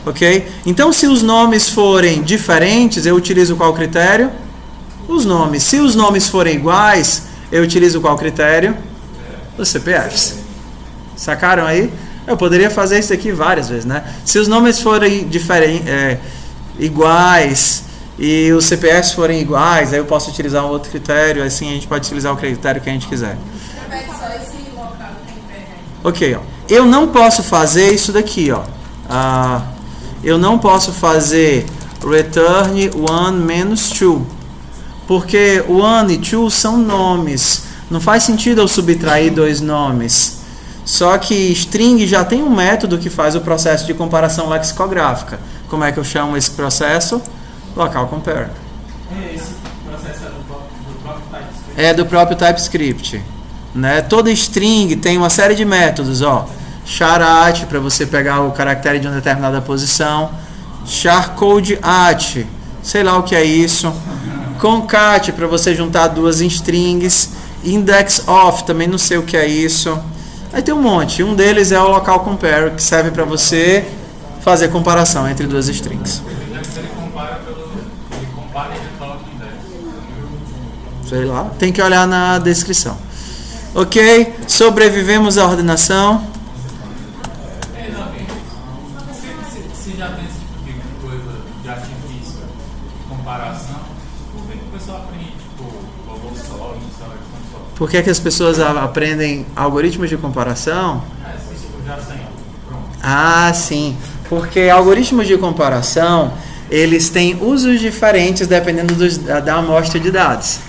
Ok? Então, se os nomes forem diferentes, eu utilizo qual critério? Os nomes. Se os nomes forem iguais, eu utilizo qual critério? Os CPFs. Sacaram aí? Eu poderia fazer isso aqui várias vezes, né? Se os nomes forem iguais e os CPFs forem iguais, aí eu posso utilizar um outro critério, assim a gente pode utilizar o critério que a gente quiser. Repete só esse local que tem pé. Ok, ó. Eu não posso fazer isso daqui, ó. Eu não posso fazer return 1 menos 2, porque 1 e 2 são nomes. Não faz sentido eu subtrair dois nomes. Só que string já tem um método que faz o processo de comparação lexicográfica. Como é que eu chamo esse processo? Local compare. Esse processo é do próprio TypeScript. É do próprio TypeScript, né? Toda string tem uma série de métodos, ó. Char@, para você pegar o caractere de uma determinada posição. Charcode at, sei lá o que é isso. Concat, para você juntar duas strings. Index of, também não sei o que é isso. Aí tem um monte. Um deles é o local compare, que serve para você fazer comparação entre duas strings. Ele compara e retorna o index. Sei lá, tem que olhar na descrição. Ok, sobrevivemos à ordenação. Se já tem esse tipo de coisa de artifício, comparação, por que o pessoal aprende, tipo, global solving, Por que as pessoas aprendem algoritmos de comparação? já tem, pronto. Ah, sim. Porque algoritmos de comparação, eles têm usos diferentes dependendo da amostra de dados.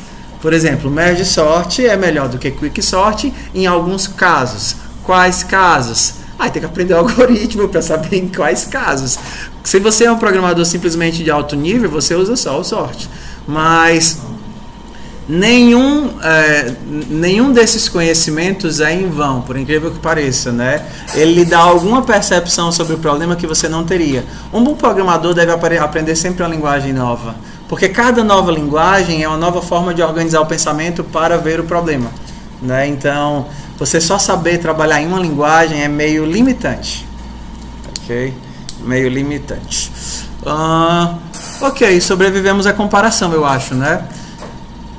Por exemplo, merge sort é melhor do que quick sort em alguns casos. Quais casos? Tem que aprender o algoritmo para saber em quais casos. Se você é um programador simplesmente de alto nível, você usa só o sort. Mas nenhum desses conhecimentos é em vão, por incrível que pareça, né? Ele lhe dá alguma percepção sobre o problema que você não teria. Um bom programador deve aprender sempre uma linguagem nova, porque cada nova linguagem é uma nova forma de organizar o pensamento para ver o problema, né? Então, você só saber trabalhar em uma linguagem é meio limitante, ok? Meio limitante. Ok, sobrevivemos à comparação, eu acho, né?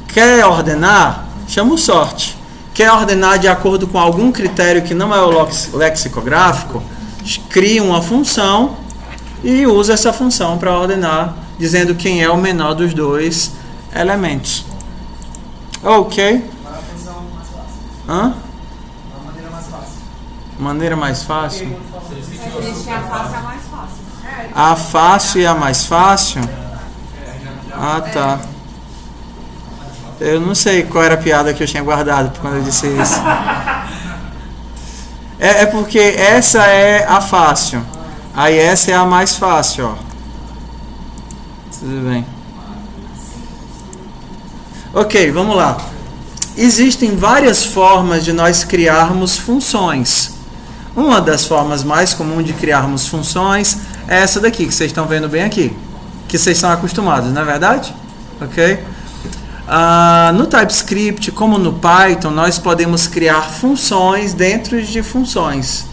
Quer ordenar? Chama o sort. Quer ordenar de acordo com algum critério que não é o lexicográfico? Cria uma função e usa essa função para ordenar, dizendo quem é o menor dos dois elementos. Ok. Para a função mais fácil. Hã? Da maneira mais fácil. Maneira mais fácil? Existe a fácil e a mais fácil. A fácil e a mais fácil? Ah, tá. Eu não sei qual era a piada que eu tinha guardado quando eu disse isso. É porque essa é a fácil. Aí essa é a mais fácil, ó. Tudo bem. Ok, vamos lá. Existem várias formas de nós criarmos funções. Uma das formas mais comuns de criarmos funções é essa daqui, que vocês estão vendo bem aqui. Que vocês estão acostumados, não é verdade? Ok? No TypeScript, como no Python, nós podemos criar funções dentro de funções.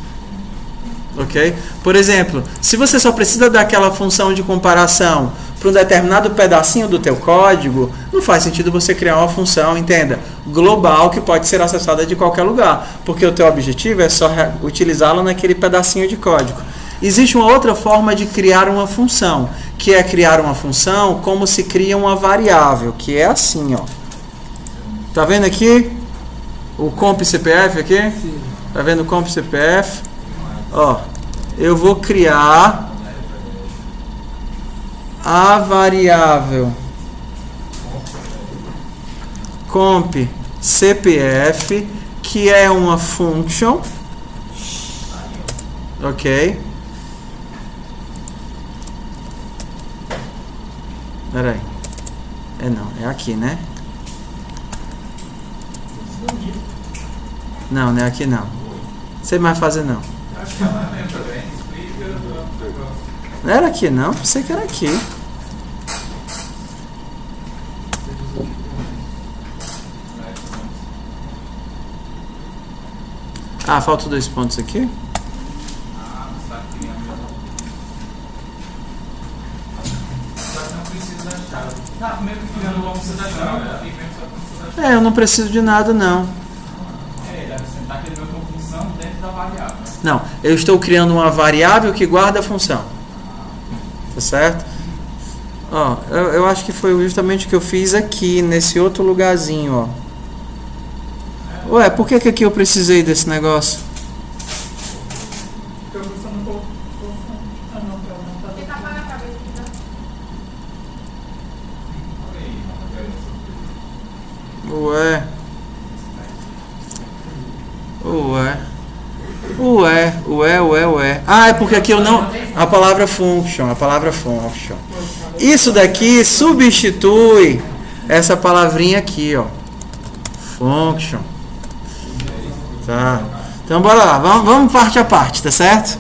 Ok? Por exemplo, se você só precisa daquela função de comparação para um determinado pedacinho do teu código, não faz sentido você criar uma função, entenda, global, que pode ser acessada de qualquer lugar, porque o teu objetivo é só utilizá-la naquele pedacinho de código. Existe uma outra forma de criar uma função, que é criar uma função como se cria uma variável, que é assim, ó. Tá vendo aqui o comp CPF aqui? Sim. Tá vendo o comp CPF? Ó, eu vou criar a variável comp CPF, que é uma function, ok? Peraí. É aqui, né? Não é aqui não. Não sei mais fazer não. Não era aqui não? Pensei que era aqui. Faltam 2 pontos aqui. Mesmo criando uma função da chave, Eu não preciso de nada não. você está criando uma função dentro da variável. Não, eu estou criando uma variável que guarda a função. Tá certo? Ó, eu acho que foi justamente o que eu fiz aqui, nesse outro lugarzinho, ó. Ué, por que aqui eu precisei desse negócio? Porque o professor não colocou. Ah, não, pera, não tá. Tentar apagar a cabeça aqui, tá? Ué. Ah, é porque aqui eu não... A palavra function. Isso daqui substitui essa palavrinha aqui, ó. Function. Tá. Então, bora lá. Vamos parte a parte, tá certo?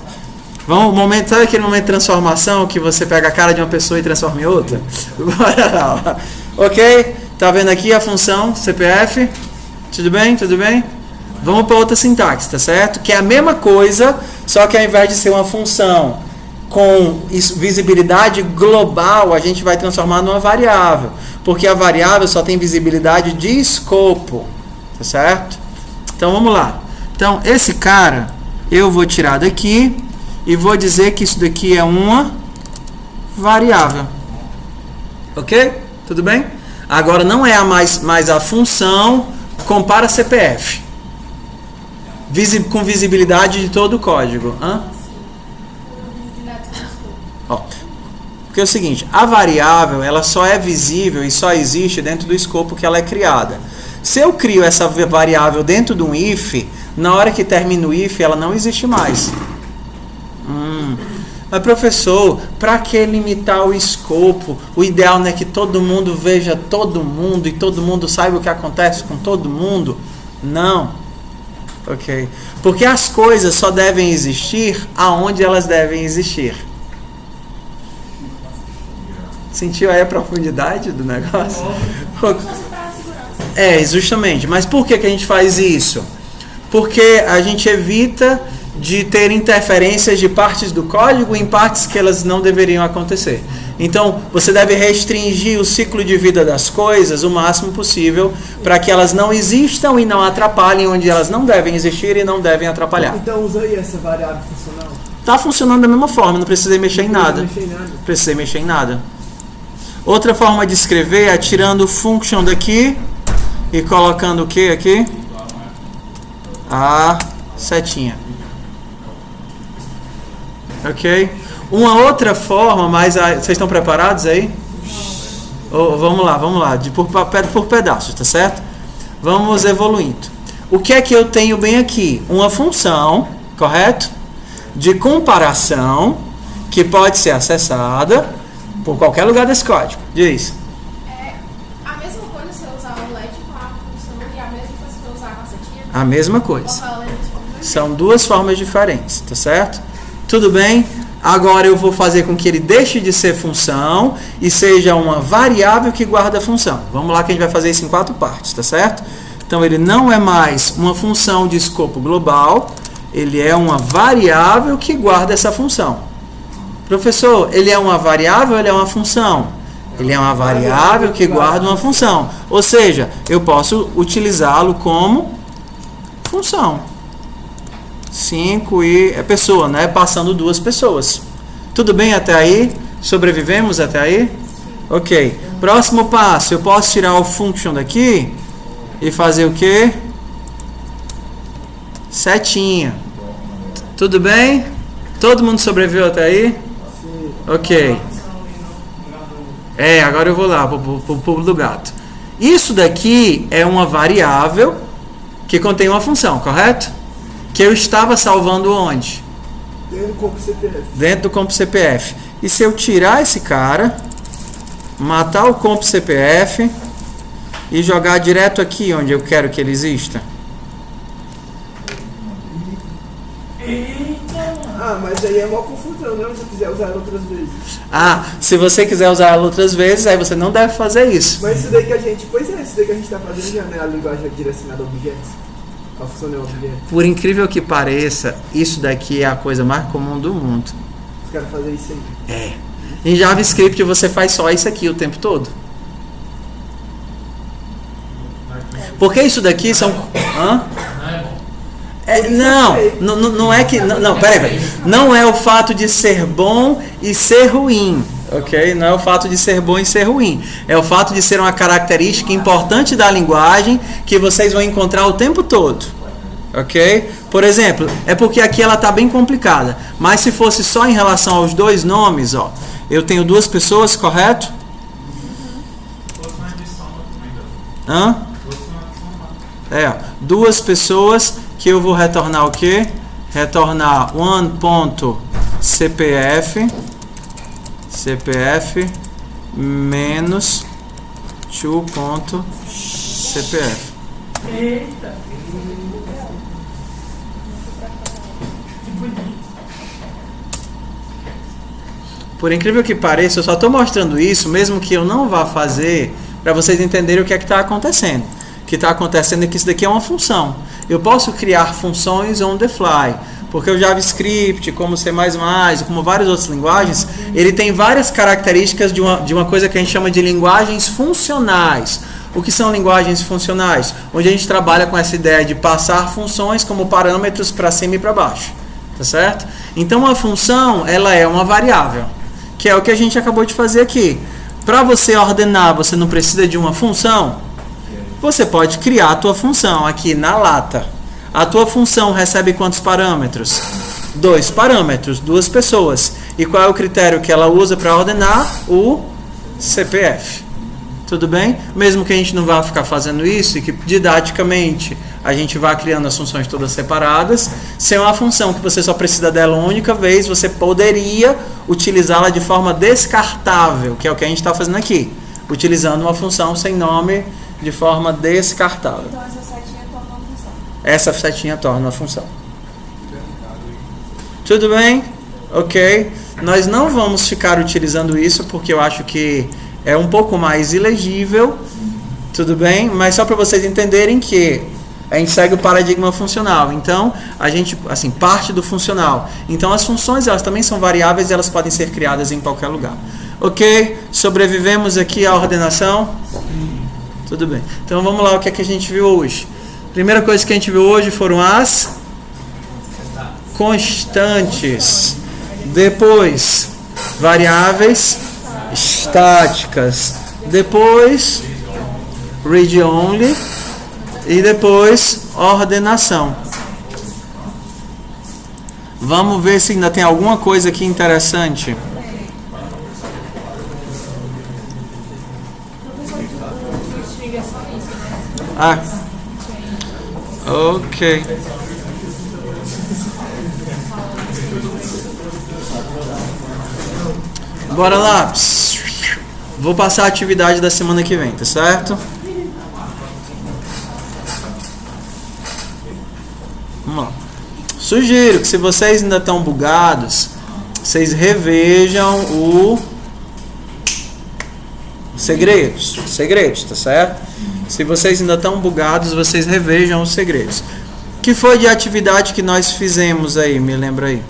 Vamos, sabe aquele momento de transformação que você pega a cara de uma pessoa e transforma em outra? Bora lá. Ok? Tá vendo aqui a função CPF? Tudo bem? Vamos para outra sintaxe, tá certo? Que é a mesma coisa, só que ao invés de ser uma função com visibilidade global, a gente vai transformar numa variável. Porque a variável só tem visibilidade de escopo, tá certo? Então vamos lá. Então esse cara eu vou tirar daqui e vou dizer que isso daqui é uma variável. Ok? Tudo bem? Agora não é mais a função compara CPF. Com visibilidade de todo o código. Ó, porque é o seguinte, a variável ela só é visível e só existe dentro do escopo que ela é criada. Se eu crio essa variável dentro de um if, na hora que termina o if, ela não existe mais. Mas professor, para que limitar o escopo? O ideal não é que todo mundo veja todo mundo e todo mundo saiba o que acontece com todo mundo? Não. Ok. Porque as coisas só devem existir aonde elas devem existir. Sentiu aí a profundidade do negócio? É, justamente. Mas por que a gente faz isso? Porque a gente evita de ter interferências de partes do código em partes que elas não deveriam acontecer. Então, você deve restringir o ciclo de vida das coisas o máximo possível para que elas não existam e não atrapalhem onde elas não devem existir e não devem atrapalhar. Então usa aí essa variável funcional. Está funcionando da mesma forma, não precisei mexer em nada. Precisei mexer em nada. Outra forma de escrever é tirando o function daqui e colocando o que aqui? A setinha. Ok? Uma outra forma, mas vocês estão preparados aí? Vamos lá, por pedaços, tá certo? Vamos evoluindo. O que é que eu tenho bem aqui? Uma função, correto? De comparação, que pode ser acessada por qualquer lugar desse código. Diz. É a mesma coisa se eu usar o LED com a função e a mesma coisa se eu usar a setinha? A mesma coisa. São duas formas diferentes, tá certo? Tudo bem? Agora eu vou fazer com que ele deixe de ser função e seja uma variável que guarda a função. Vamos lá que a gente vai fazer isso em 4 partes, tá certo? Então ele não é mais uma função de escopo global, ele é uma variável que guarda essa função. Professor, ele é uma variável ou ele é uma função? Ele é uma variável que guarda uma função. Ou seja, eu posso utilizá-lo como função. 5 e é pessoa, né? Passando 2 pessoas. Tudo bem até aí? Sobrevivemos até aí? Ok. Próximo passo, eu posso tirar o function daqui e fazer o quê? Setinha. Tudo bem? Todo mundo sobreviveu até aí? Ok. Agora eu vou lá pro pulo do gato. Isso daqui é uma variável que contém uma função, correto? Que eu estava salvando onde? Dentro do campo CPF. Dentro do campo CPF. E se eu tirar esse cara, matar o campo CPF e jogar direto aqui onde eu quero que ele exista? Mas aí é uma confusão, né? Se eu quiser usar ela outras vezes. Se você quiser usar ela outras vezes, aí você não deve fazer isso. Mas isso daí que a gente... Pois é, isso daí que a gente está fazendo já não é a linguagem direcionada a objetos. A função é objeto. Por incrível que pareça, isso daqui é a coisa mais comum do mundo. Os caras fazem isso aí. Em JavaScript você faz só isso aqui o tempo todo. Porque isso daqui são... Não é que... Não, peraí. Não é o fato de ser bom e ser ruim. Ok? Não é o fato de ser bom e ser ruim. É o fato de ser uma característica importante da linguagem que vocês vão encontrar o tempo todo. Ok? Por exemplo, é porque aqui ela está bem complicada. Mas se fosse só em relação aos dois nomes, ó, eu tenho duas pessoas, correto? Hã? Duas pessoas que eu vou retornar o quê? Retornar one.cpf menos two.cpf. Eita! Que bonito. Por incrível que pareça, eu só estou mostrando isso, mesmo que eu não vá fazer, para vocês entenderem o que é que está acontecendo. O que está acontecendo é que isso daqui é uma função. Eu posso criar funções on the fly, porque o JavaScript, como C++, como várias outras linguagens, ele tem várias características de uma coisa que a gente chama de linguagens funcionais. O que são linguagens funcionais? Onde a gente trabalha com essa ideia de passar funções como parâmetros para cima e para baixo. Tá certo? Então a função, ela é uma variável, que é o que a gente acabou de fazer aqui. Para você ordenar, você não precisa de uma função? Você pode criar a tua função aqui na lata. A tua função recebe quantos parâmetros? 2 parâmetros, 2 pessoas. E qual é o critério que ela usa para ordenar? O CPF. Tudo bem? Mesmo que a gente não vá ficar fazendo isso e que didaticamente a gente vá criando as funções todas separadas, se é uma função que você só precisa dela uma única vez, você poderia utilizá-la de forma descartável, que é o que a gente está fazendo aqui. Utilizando uma função sem nome de forma descartável. Então essa setinha torna uma função. Essa setinha torna uma função. Tudo bem? Ok. Nós não vamos ficar utilizando isso porque eu acho que é um pouco mais ilegível. Tudo bem? Mas só para vocês entenderem que a gente segue o paradigma funcional. Então, a gente, assim, parte do funcional. Então, as funções, elas também são variáveis e elas podem ser criadas em qualquer lugar. Ok? Sobrevivemos aqui à ordenação? Tudo bem. Então, vamos lá, o que é que a gente viu hoje? Primeira coisa que a gente viu hoje foram as constantes. Depois, variáveis estáticas. Depois, read-only. E depois, ordenação. Vamos ver se ainda tem alguma coisa aqui interessante. Ah, ok. Bora lá. Vou passar a atividade da semana que vem, tá certo? Vamos lá. Sugiro que se vocês ainda estão bugados, vocês revejam o segredos, tá certo? Se vocês ainda estão bugados, vocês revejam os segredos. Que foi de atividade que nós fizemos aí? Me lembra aí.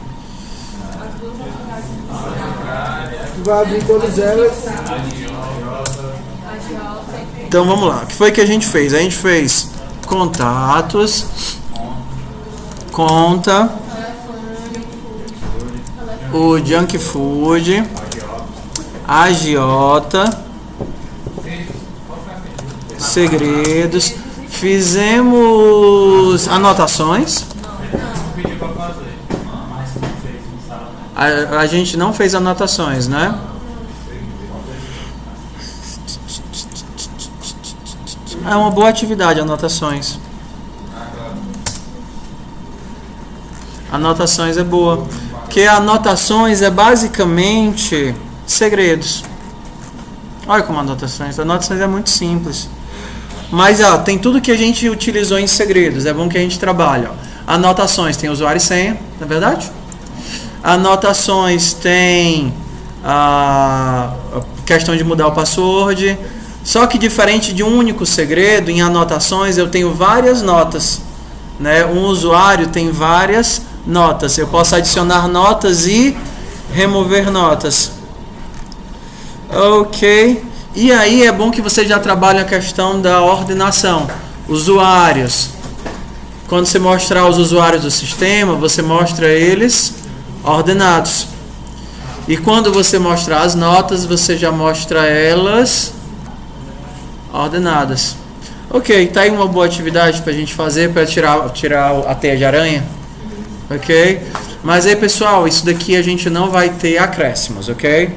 Vai abrir todas elas. Então vamos lá. O que foi que a gente fez? A gente fez contatos, conta, o junk food, agiota, segredos, fizemos anotações. A gente não fez anotações, né? É uma boa atividade, anotações. Anotações é boa. Porque anotações é basicamente segredos. Olha como anotações. Anotações é muito simples. Mas ó, tem tudo que a gente utilizou em segredos. É bom que a gente trabalhe. Ó. Anotações tem usuário e senha, não é verdade? Anotações tem a questão de mudar o password. Só que diferente de um único segredo, em anotações eu tenho várias notas, né? Um usuário tem várias notas. Eu posso adicionar notas e remover notas. Ok. E aí é bom que você já trabalhe a questão da ordenação. Usuários. Quando você mostrar os usuários do sistema, você mostra eles ordenados. E quando você mostrar as notas, você já mostra elas ordenadas. Ok, tá aí uma boa atividade pra gente fazer para tirar a teia de aranha. Ok? Mas aí, pessoal, isso daqui a gente não vai ter acréscimos, ok?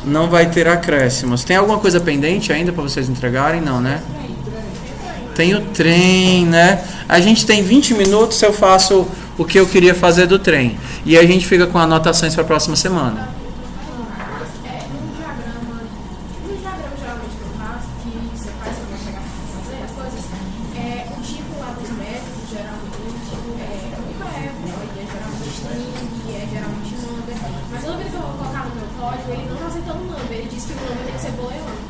Não vai ter acréscimos. Tem alguma coisa pendente ainda para vocês entregarem? Não, né? Tem o trem, né? A gente tem 20 minutos, eu faço o que eu queria fazer do trem. E a gente fica com anotações para a próxima semana. No diagrama geralmente que eu faço, que você faz quando vai chegar para fazer as coisas, o tipo lá dos métodos, geralmente, nunca é geralmente geralmente number. Mas toda vez que eu vou colocar no meu código, ele não está aceitando number, ele diz que o number tem que ser booleano.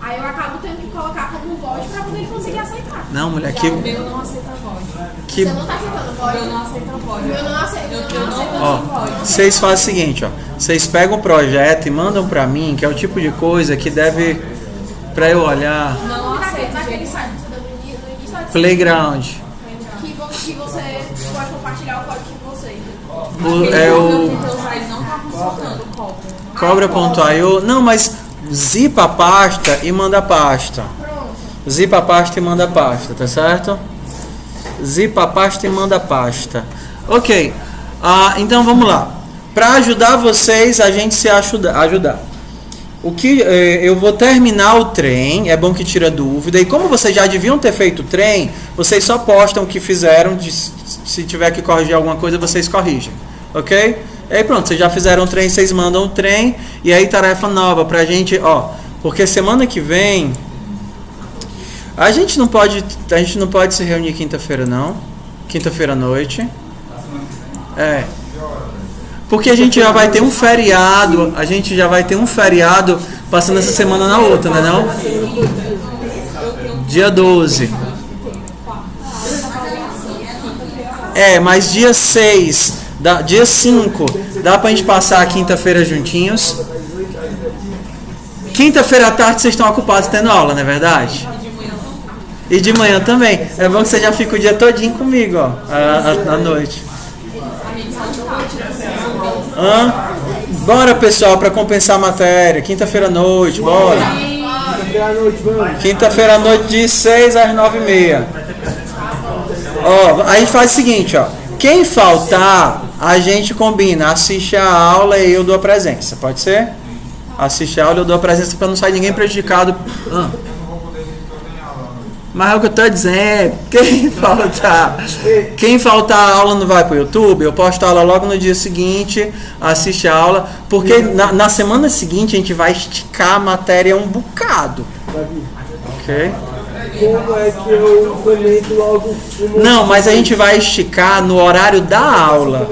Aí eu acabo tendo que colocar como void para poder ele conseguir aceitar. Não, mulher, Já que... o meu não aceita void. que... Você não está aceitando O void? meu não aceita void. O meu não aceita. Eu não aceito Ó, void. vocês fazem o seguinte, ó. Vocês pegam o projeto e mandam pra mim, que é o tipo de coisa que deve, pra eu olhar, Não aceito, Naquele gente. site que você deu no início da playground. que você pode compartilhar o código com você. É o Eu tentei usar e não tá funcionando o cobra. cobra.io. Não, mas zipa a pasta e manda a pasta. Pronto. Zipa a pasta e manda a pasta, tá certo? Zipa a pasta e manda a pasta. Ok. Então vamos lá. Para ajudar vocês, a gente se ajudar. O que eu vou terminar o trem, é bom que tira dúvida. E como vocês já deviam ter feito o trem, vocês só postam o que fizeram. Se tiver que corrigir alguma coisa, vocês corrigem. Ok? E aí pronto, vocês já fizeram o trem, vocês mandam o trem. E aí tarefa nova pra gente, ó. Porque semana que vem a gente não pode se reunir quinta-feira não. Quinta-feira à noite. Porque a gente já vai ter um feriado. A gente já vai ter um feriado passando essa semana na outra, né não? Dia 12. Mas dia 6, dia 5, dá pra gente passar a quinta-feira juntinhos. Quinta-feira à tarde vocês estão ocupados tendo aula, não é verdade? E de manhã também. É bom que você já fica o dia todinho comigo, ó, à noite. Bora, pessoal, para compensar a matéria. Quinta-feira à noite, bora. Quinta-feira à noite de 6 às 9h30. Ó, a gente faz o seguinte, ó. Quem faltar, a gente combina. Assiste a aula e eu dou a presença. Pode ser? Assiste a aula e eu dou a presença para não sair ninguém prejudicado. Mas é o que eu tô dizendo, quem faltar a aula não vai pro YouTube, eu posto a aula logo no dia seguinte, assiste a aula, porque na semana seguinte a gente vai esticar a matéria um bocado. Ok? Como é que eu comento logo? Não, mas a gente vai esticar no horário da aula.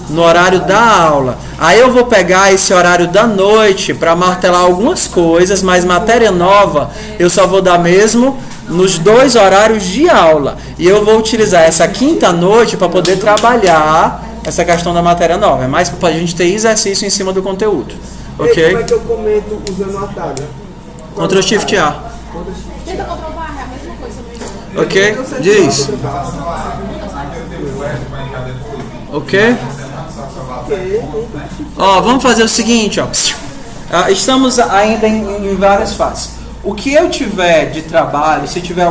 No horário da aula. Aí eu vou pegar esse horário da noite para martelar algumas coisas, mas matéria nova eu só vou dar mesmo nos 2 horários de aula. E eu vou utilizar essa quinta noite para poder trabalhar essa questão da matéria nova. É mais para a gente ter exercício em cima do conteúdo. Ok? Como é que eu comento usando o atalho? Ctrl Shift A. Tenta comprovar, é a mesma coisa. Ok? Diz. Ok? Ó, vamos fazer o seguinte, ó. Estamos ainda em várias fases. O que eu tiver de trabalho, se tiver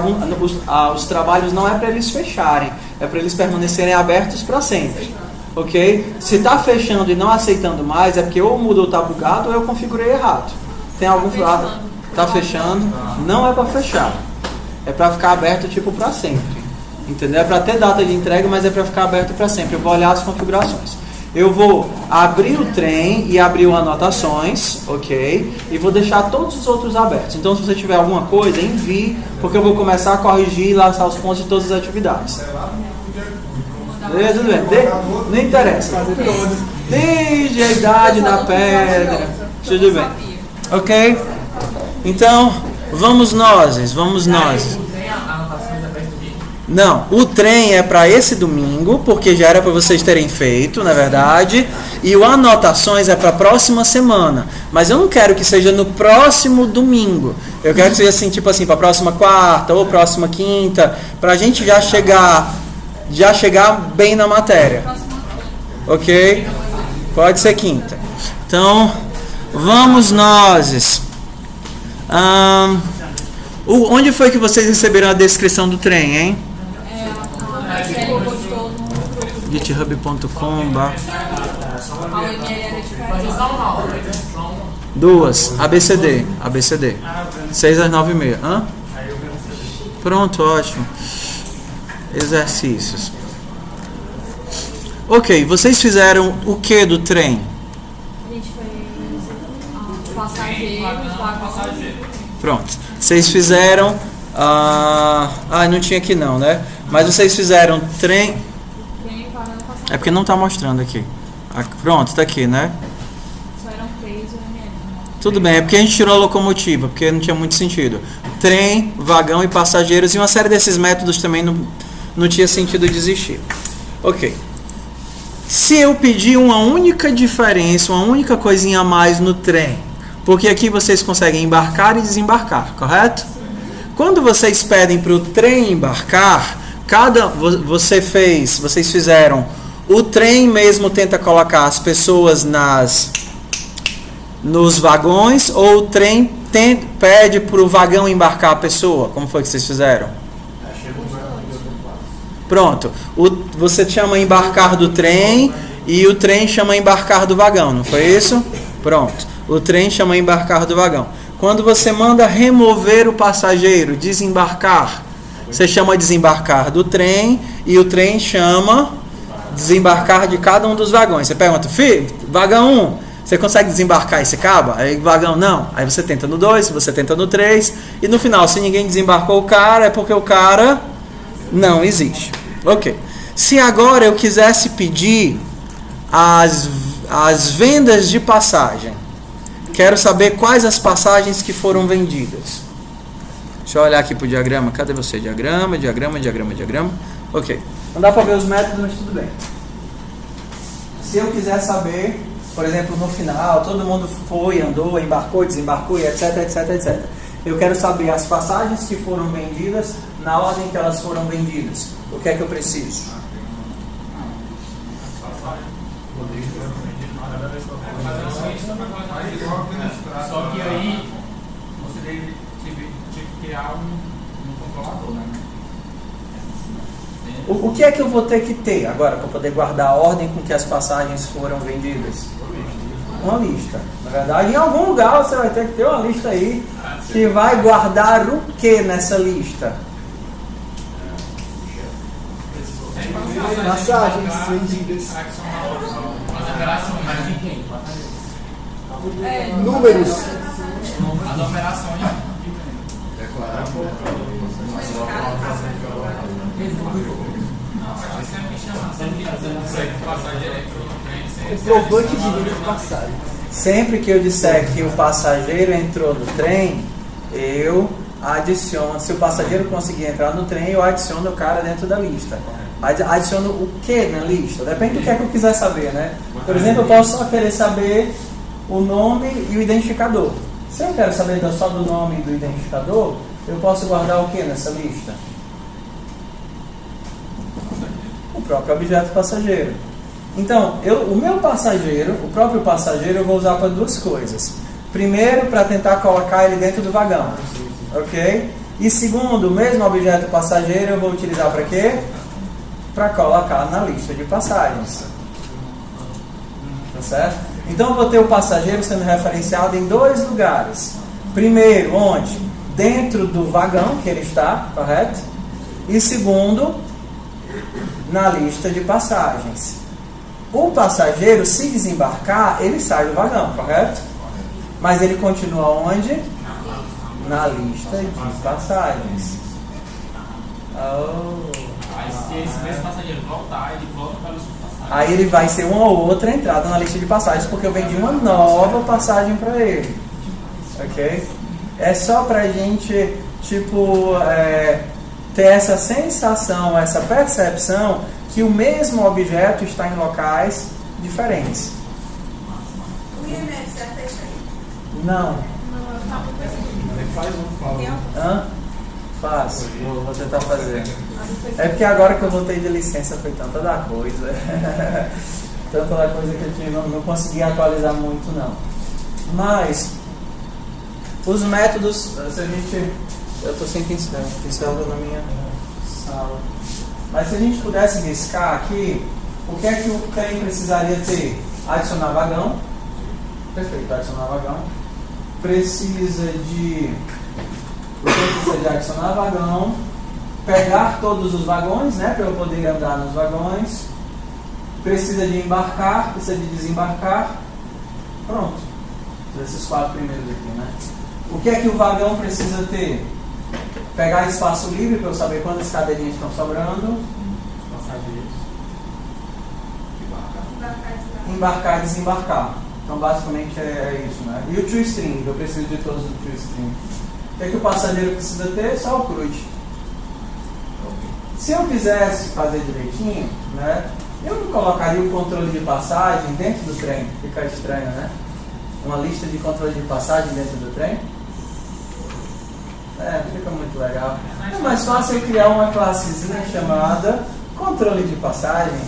os trabalhos não é para eles fecharem, é para eles permanecerem abertos para sempre. Ok? Se está fechando e não aceitando mais, é porque ou mudou, está bugado, ou eu configurei errado. Tem algum tá fechando? Não é para fechar. É para ficar aberto tipo para sempre. Entendeu? É para ter data de entrega, mas é para ficar aberto para sempre. Eu vou olhar as configurações. Eu vou abrir o trem e abrir o anotações, ok? E vou deixar todos os outros abertos. Então, se você tiver alguma coisa, envie, porque eu vou começar a corrigir e lançar os pontos de todas as atividades. Beleza? Tudo bem? Não interessa. Desde a idade da pedra. Tudo bem. Ok? Então, vamos nós. Não, o trem é para esse domingo, porque já era para vocês terem feito, na verdade. E o anotações é para a próxima semana. Mas eu não quero que seja no próximo domingo. Eu quero que seja assim, tipo assim, para a próxima quarta ou próxima quinta, para a gente já chegar bem na matéria. Ok? Pode ser quinta. Então, vamos nós. Onde foi que vocês receberam a descrição do trem, hein? A Michelle postou no grupo. github.com. A UML era diferente. Duas. ABCD. 6 às 9h30. Hã? Pronto, ótimo. Exercícios. Ok, vocês fizeram o que do trem? A gente fez passageiros, vagões. Pronto. Vocês fizeram. Não tinha aqui não, né? Mas vocês fizeram trem. Trem, vagão, passageiro. É porque não está mostrando aqui. Pronto, tá aqui, né? Só eram 3 UML. Tudo bem, é porque a gente tirou a locomotiva, porque não tinha muito sentido. Trem, vagão e passageiros, e uma série desses métodos também não tinha sentido de existir. Ok. Se eu pedir uma única diferença, uma única coisinha a mais no trem, porque aqui vocês conseguem embarcar e desembarcar, correto? Quando vocês pedem para o trem embarcar, vocês fizeram, o trem mesmo tenta colocar as pessoas nos vagões, ou o trem pede para o vagão embarcar a pessoa? Como foi que vocês fizeram? Pronto. Você chama embarcar do trem e o trem chama embarcar do vagão, não foi isso? Pronto. O trem chama embarcar do vagão. Quando você manda remover o passageiro, desembarcar, você chama desembarcar do trem e o trem chama desembarcar de cada um dos vagões. Você pergunta, vagão 1, você consegue desembarcar esse cabo? Aí vagão não. Aí você tenta no 2, você tenta no 3 e no final, se ninguém desembarcou o cara, é porque o cara não existe. Ok. Se agora eu quisesse pedir as vendas de passagem, quero saber quais as passagens que foram vendidas. Deixa eu olhar aqui pro diagrama. Cadê você? Diagrama. Ok. Não dá para ver os métodos, mas tudo bem. Se eu quiser saber, por exemplo, no final, todo mundo foi, andou, embarcou, desembarcou, e etc. Eu quero saber as passagens que foram vendidas na ordem que elas foram vendidas. O que é que eu preciso? Só que aí você tinha que criar um controlador, né? O que é que eu vou ter que ter agora para poder guardar a ordem com que as passagens foram vendidas? Uma lista. Na verdade, em algum lugar você vai ter que ter uma lista aí que vai guardar o que nessa lista? Passagens vendidas. As operações de quem? Números. As operações. Comprovante de venda de passagem. Sempre que eu disser que o passageiro entrou no trem, eu adiciono. Se o passageiro conseguir entrar no trem, eu adiciono o cara dentro da lista. Adiciono o que na lista? Depende do que é que eu quiser saber, né? Por exemplo, eu posso só querer saber o nome e o identificador. Se eu quero saber só do nome e do identificador, eu posso guardar o que nessa lista? O próprio objeto passageiro. Então, o meu passageiro, o próprio passageiro, eu vou usar para duas coisas. Primeiro, para tentar colocar ele dentro do vagão. Ok? E segundo, o mesmo objeto passageiro eu vou utilizar para quê? Para colocar na lista de passagens. Tá certo? Então eu vou ter o passageiro sendo referenciado em dois lugares. Primeiro, onde? Dentro do vagão que ele está, correto? E segundo, na lista de passagens. O passageiro, se desembarcar, ele sai do vagão, correto? Mas ele continua onde? Na lista de passagens. Aí se esse mesmo passageiro voltar, ele volta para a lista de passagens. Aí ele vai ser uma outra entrada na lista de passagens, porque eu vendi uma nova passagem para ele. Ok? É só pra gente, ter essa sensação, essa percepção que o mesmo objeto está em locais diferentes. O IML certo é isso aí? Não. Faz um fala. Hã? Faço. Vou tentar fazer. É porque agora que eu voltei de licença foi tanta da coisa. Então aquela coisa que eu não consegui atualizar muito não. Mas os métodos, se a gente... Eu estou sem pincel na minha sala. Mas se a gente pudesse riscar aqui, o que é que o trem precisaria ter? Adicionar vagão. Perfeito, adicionar vagão. Precisa de adicionar vagão. Pegar todos os vagões, né, para eu poder andar nos vagões. Precisa de embarcar, precisa de desembarcar. Pronto. Esses 4 primeiros aqui, né? O que é que o vagão precisa ter? Pegar espaço livre para eu saber quantas cadeirinhas estão sobrando. Embarcar e desembarcar. Então basicamente é isso, né? E o to string, eu preciso de todos os to string. O que é que o passageiro precisa ter? Só o CRUD. Se eu quisesse fazer direitinho, né? Eu não colocaria o controle de passagem dentro do trem. Fica estranho, né? Uma lista de controle de passagem dentro do trem. Fica muito legal. É mais fácil eu criar uma classezinha chamada controle de passagem.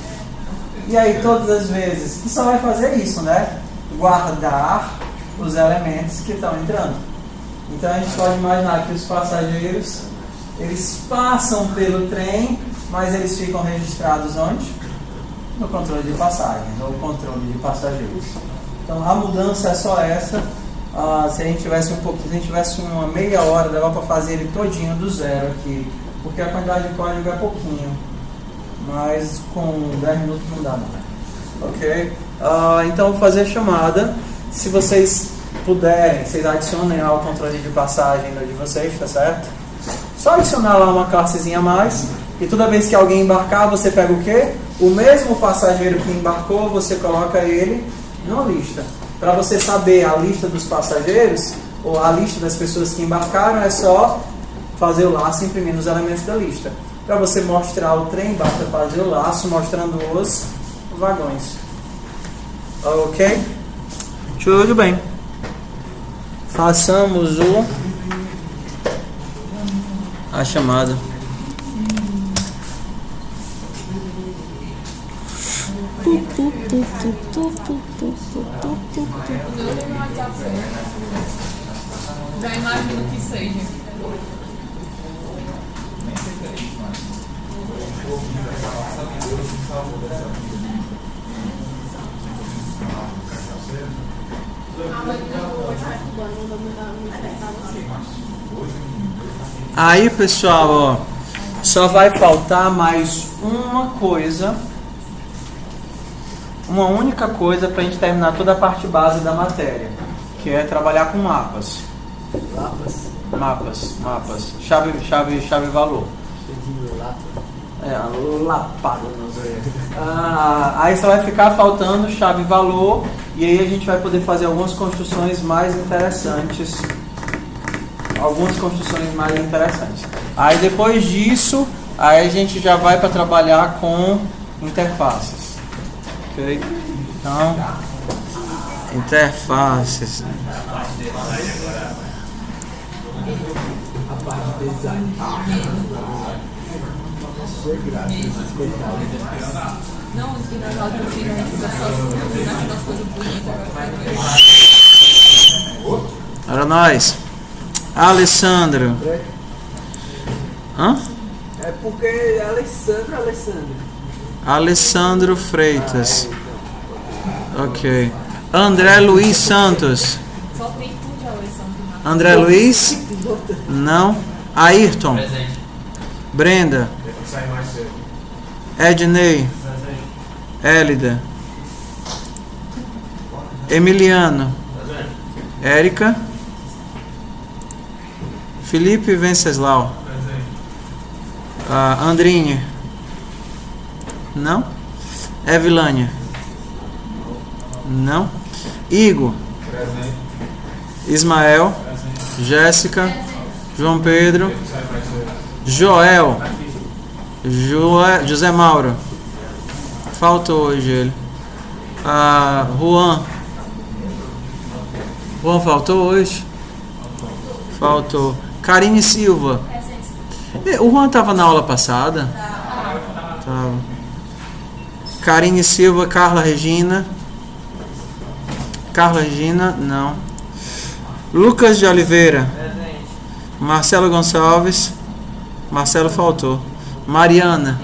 E aí todas as vezes, que só vai fazer isso, né? Guardar os elementos que estão entrando. Então a gente pode imaginar que os passageiros, eles passam pelo trem, mas eles ficam registrados onde? No controle de passagens, ou controle de passageiros. Então a mudança é só essa. Se a gente tivesse uma meia hora, dava para fazer ele todinho do zero aqui, porque a quantidade de código é pouquinho, mas com 10 minutos não dá não. Ok? Então vou fazer a chamada. Se vocês puderem, vocês adicionem lá o controle de passagem no de vocês, tá certo? Só adicionar lá uma classezinha a mais, e toda vez que alguém embarcar, você pega o quê? O mesmo passageiro que embarcou, você coloca ele numa lista. Para você saber a lista dos passageiros, ou a lista das pessoas que embarcaram, é só fazer o laço imprimindo os elementos da lista. Para você mostrar o trem, basta fazer o laço mostrando os vagões. Ok? Tudo bem. Façamos a chamada. Já imagino que seja. Aí pessoal, ó, só vai faltar mais uma coisa, uma única coisa para a gente terminar toda a parte base da matéria, que é trabalhar com mapas. Mapas. Chave valor. Lapada nos olhos. Aí só vai ficar faltando chave valor, e aí a gente vai poder fazer algumas construções mais interessantes. Aí depois disso, aí a gente já vai para trabalhar com interfaces. Ok? Então, interfaces. A parte de design. Não, os que nós outros a gente fica só as coisas bonitas. Era nós. Alessandro. Hã? É porque é Alessandro. Alessandro Freitas. Ok. André Luiz Santos. Só tem um de Alessandro. André Luiz? Não. Ayrton. Brenda. Ednei. Élida. Emiliano. Érica. Felipe Venceslau. Andrinha. Não. Evilânia. Não. Igor. Ismael. Jéssica. João Pedro. Joel. José Mauro. Faltou hoje ele. Juan. Juan faltou hoje? Faltou. Karine Silva. O Juan estava na aula passada? Tava. Karine Silva, Carla Regina. Carla Regina, não. Lucas de Oliveira. Marcelo Gonçalves. Marcelo faltou. Mariana.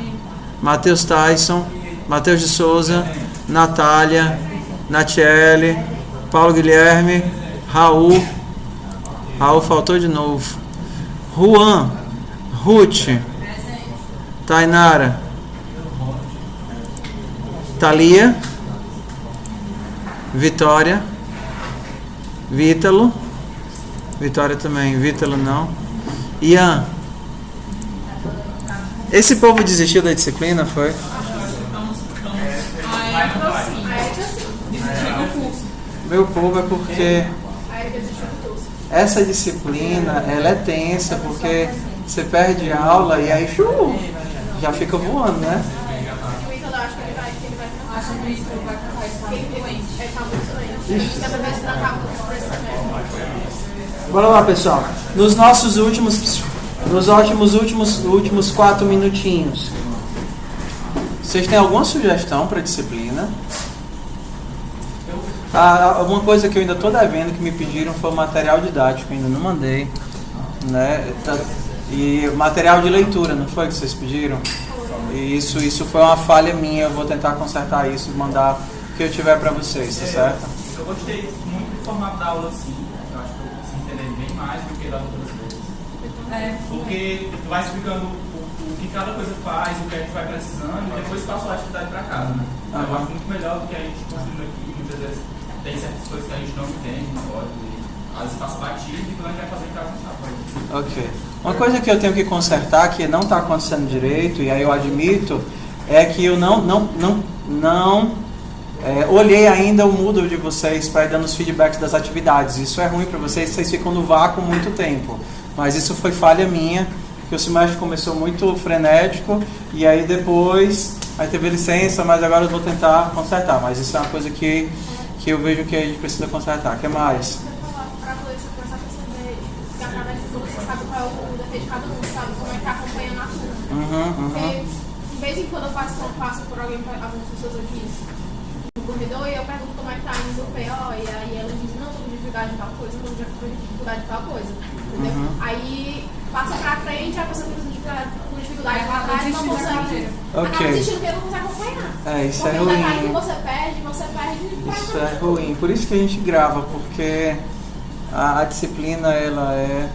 Matheus Tyson. Matheus de Souza. Natália. Natiele. Paulo Guilherme. Raul. Raul faltou de novo. Juan. Ruth. Tainara. Thalia. Vitória. Vítalo. Vitória também. Vítalo não. Ian. Esse povo desistiu da disciplina, foi? Meu povo é porque essa disciplina, ela é tensa, porque você perde aula e aí já fica voando, né? Bora lá, pessoal. Nos nossos últimos 4 minutinhos, vocês têm alguma sugestão para disciplina? Uma coisa que eu ainda estou devendo, que me pediram, foi o material didático, ainda não mandei, né? E material de leitura, não foi que vocês pediram? E isso foi uma falha minha, eu vou tentar consertar isso e mandar o que eu tiver para vocês, tá certo? Eu gostei muito do formato da aula, sim. Eu acho que eu consigo entender bem mais do que das outras vezes. Porque tu vai explicando o que cada coisa faz, o que a gente vai precisando, e depois passa a atividade para casa, né? Eu acho muito melhor do que a gente construindo aqui. Muitas vezes tem certas coisas que a gente não entende, não pode, às vezes passa batido e quando a gente vai fazer em casa não sabe. Ok. Uma coisa que eu tenho que consertar, que não está acontecendo direito, e aí eu admito, é que eu não olhei ainda o Moodle de vocês para ir dando os feedbacks das atividades. Isso é ruim para vocês ficam no vácuo muito tempo. Mas isso foi falha minha, que o semestre começou muito frenético, e aí depois aí teve licença, mas agora eu vou tentar consertar. Mas isso é uma coisa que eu vejo que a gente precisa consertar. O que mais? Para poder você começar a perceber que através disso você sabe qual é o defeito de cada um, sabe como é que está acompanhando a turma. Porque de vez em quando eu passo por algumas pessoas aqui no corredor e eu pergunto como é que está indo o PO, e aí ela diz, não, estou com dificuldade de tal coisa, estou com dificuldade de tal coisa. Entendeu? Aí passa pra frente, a pessoa fica com dificuldade lá atrás e não consegue. Acaba desistindo porque não consegue acompanhar. Isso porque é ruim. que você perde. Isso é ruim. Por isso que a gente grava, porque a disciplina ela é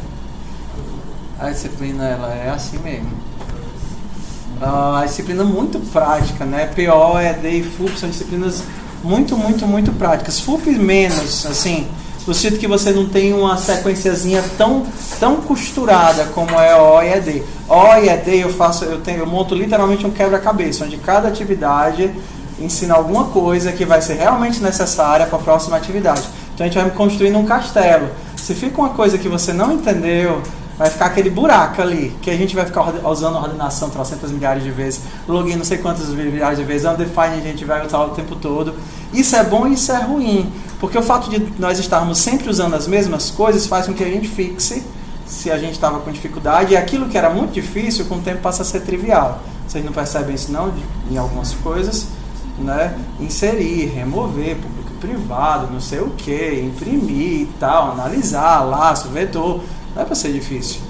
assim mesmo. A disciplina muito prática, né? PO, ED e FUP são disciplinas muito práticas. FUP menos, assim, no sentido que você não tem uma sequenciazinha tão costurada como é O e ED. O e ED eu monto literalmente um quebra-cabeça, onde cada atividade ensina alguma coisa que vai ser realmente necessária para a próxima atividade. Então a gente vai construindo um castelo. Se fica uma coisa que você não entendeu, vai ficar aquele buraco ali, que a gente vai ficar usando a ordenação 300 milhares de vezes, login não sei quantas milhares de vezes, undefined a gente vai usar o tempo todo. Isso é bom e isso é ruim, porque o fato de nós estarmos sempre usando as mesmas coisas faz com que a gente fixe se a gente estava com dificuldade, e aquilo que era muito difícil com o tempo passa a ser trivial. Vocês não percebem isso não, em algumas coisas, né? Inserir, remover, público e privado, não sei o que, imprimir e tal, analisar, laço, vetor. Não é para ser difícil,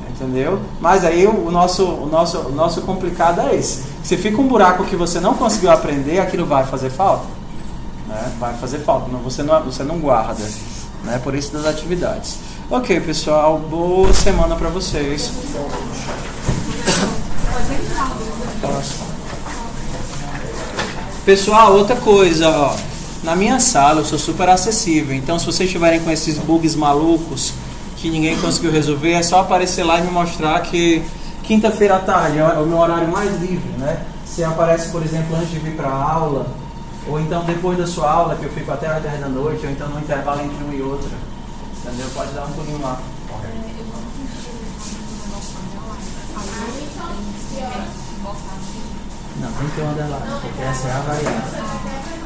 entendeu? Mas aí o nosso complicado é esse. Se fica um buraco que você não conseguiu aprender, aquilo vai fazer falta, né? Vai fazer falta, você não guarda, né? Por isso das atividades. Ok, pessoal, boa semana para vocês. Pessoal, outra coisa, ó, na minha sala eu sou super acessível, então se vocês estiverem com esses bugs malucos que ninguém conseguiu resolver, é só aparecer lá e me mostrar que quinta-feira à tarde é o meu horário mais livre, né? Se aparece, por exemplo, antes de vir para a aula, ou então depois da sua aula, que eu fico até às 10 da noite, ou então no intervalo entre uma e outra, entendeu? Pode dar um pulinho lá. Não, tem que ter uma underline, porque essa é a variável.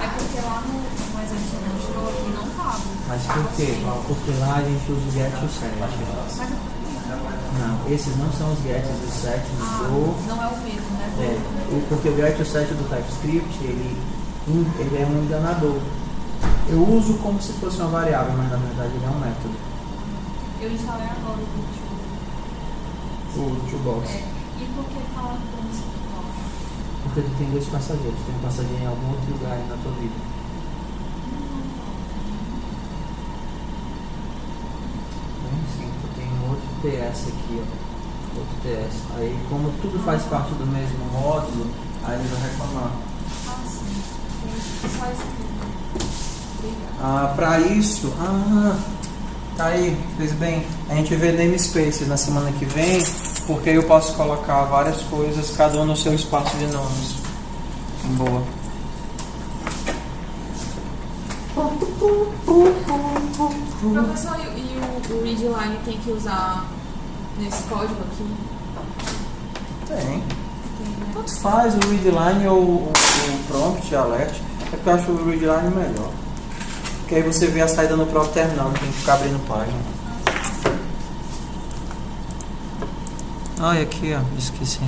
É porque lá no mais antigo mostrou aqui não tava. Mas por quê? Porque lá a gente usa o get e o set. Não, esses não são os gets do set do... Não é o mesmo, né? Porque o get e o set do TypeScript, ele é um enganador. Eu uso como se fosse uma variável, mas na verdade ele é um método. Eu instalei agora O toolbox. E por que fala como se toca? Porque tu tem 2 passageiros. Tem um passageiro em algum outro lugar aí na tua vida. Sim, tu tem um outro TS aqui, ó. Outro TS. Aí, como tudo faz parte do mesmo módulo, aí ele vai reclamar. Sim. Só isso aqui. Para isso, tá aí, fez bem. A gente vê namespaces na semana que vem, porque eu posso colocar várias coisas, cada um no seu espaço de nomes. Boa. Professor, e o readline tem que usar nesse código aqui? Tem. Tanto faz o readline ou o prompt alert. É porque eu acho o readline melhor. Porque aí você vê a saída no próprio terminal, não tem que ficar abrindo página. E aqui, ó, esqueci.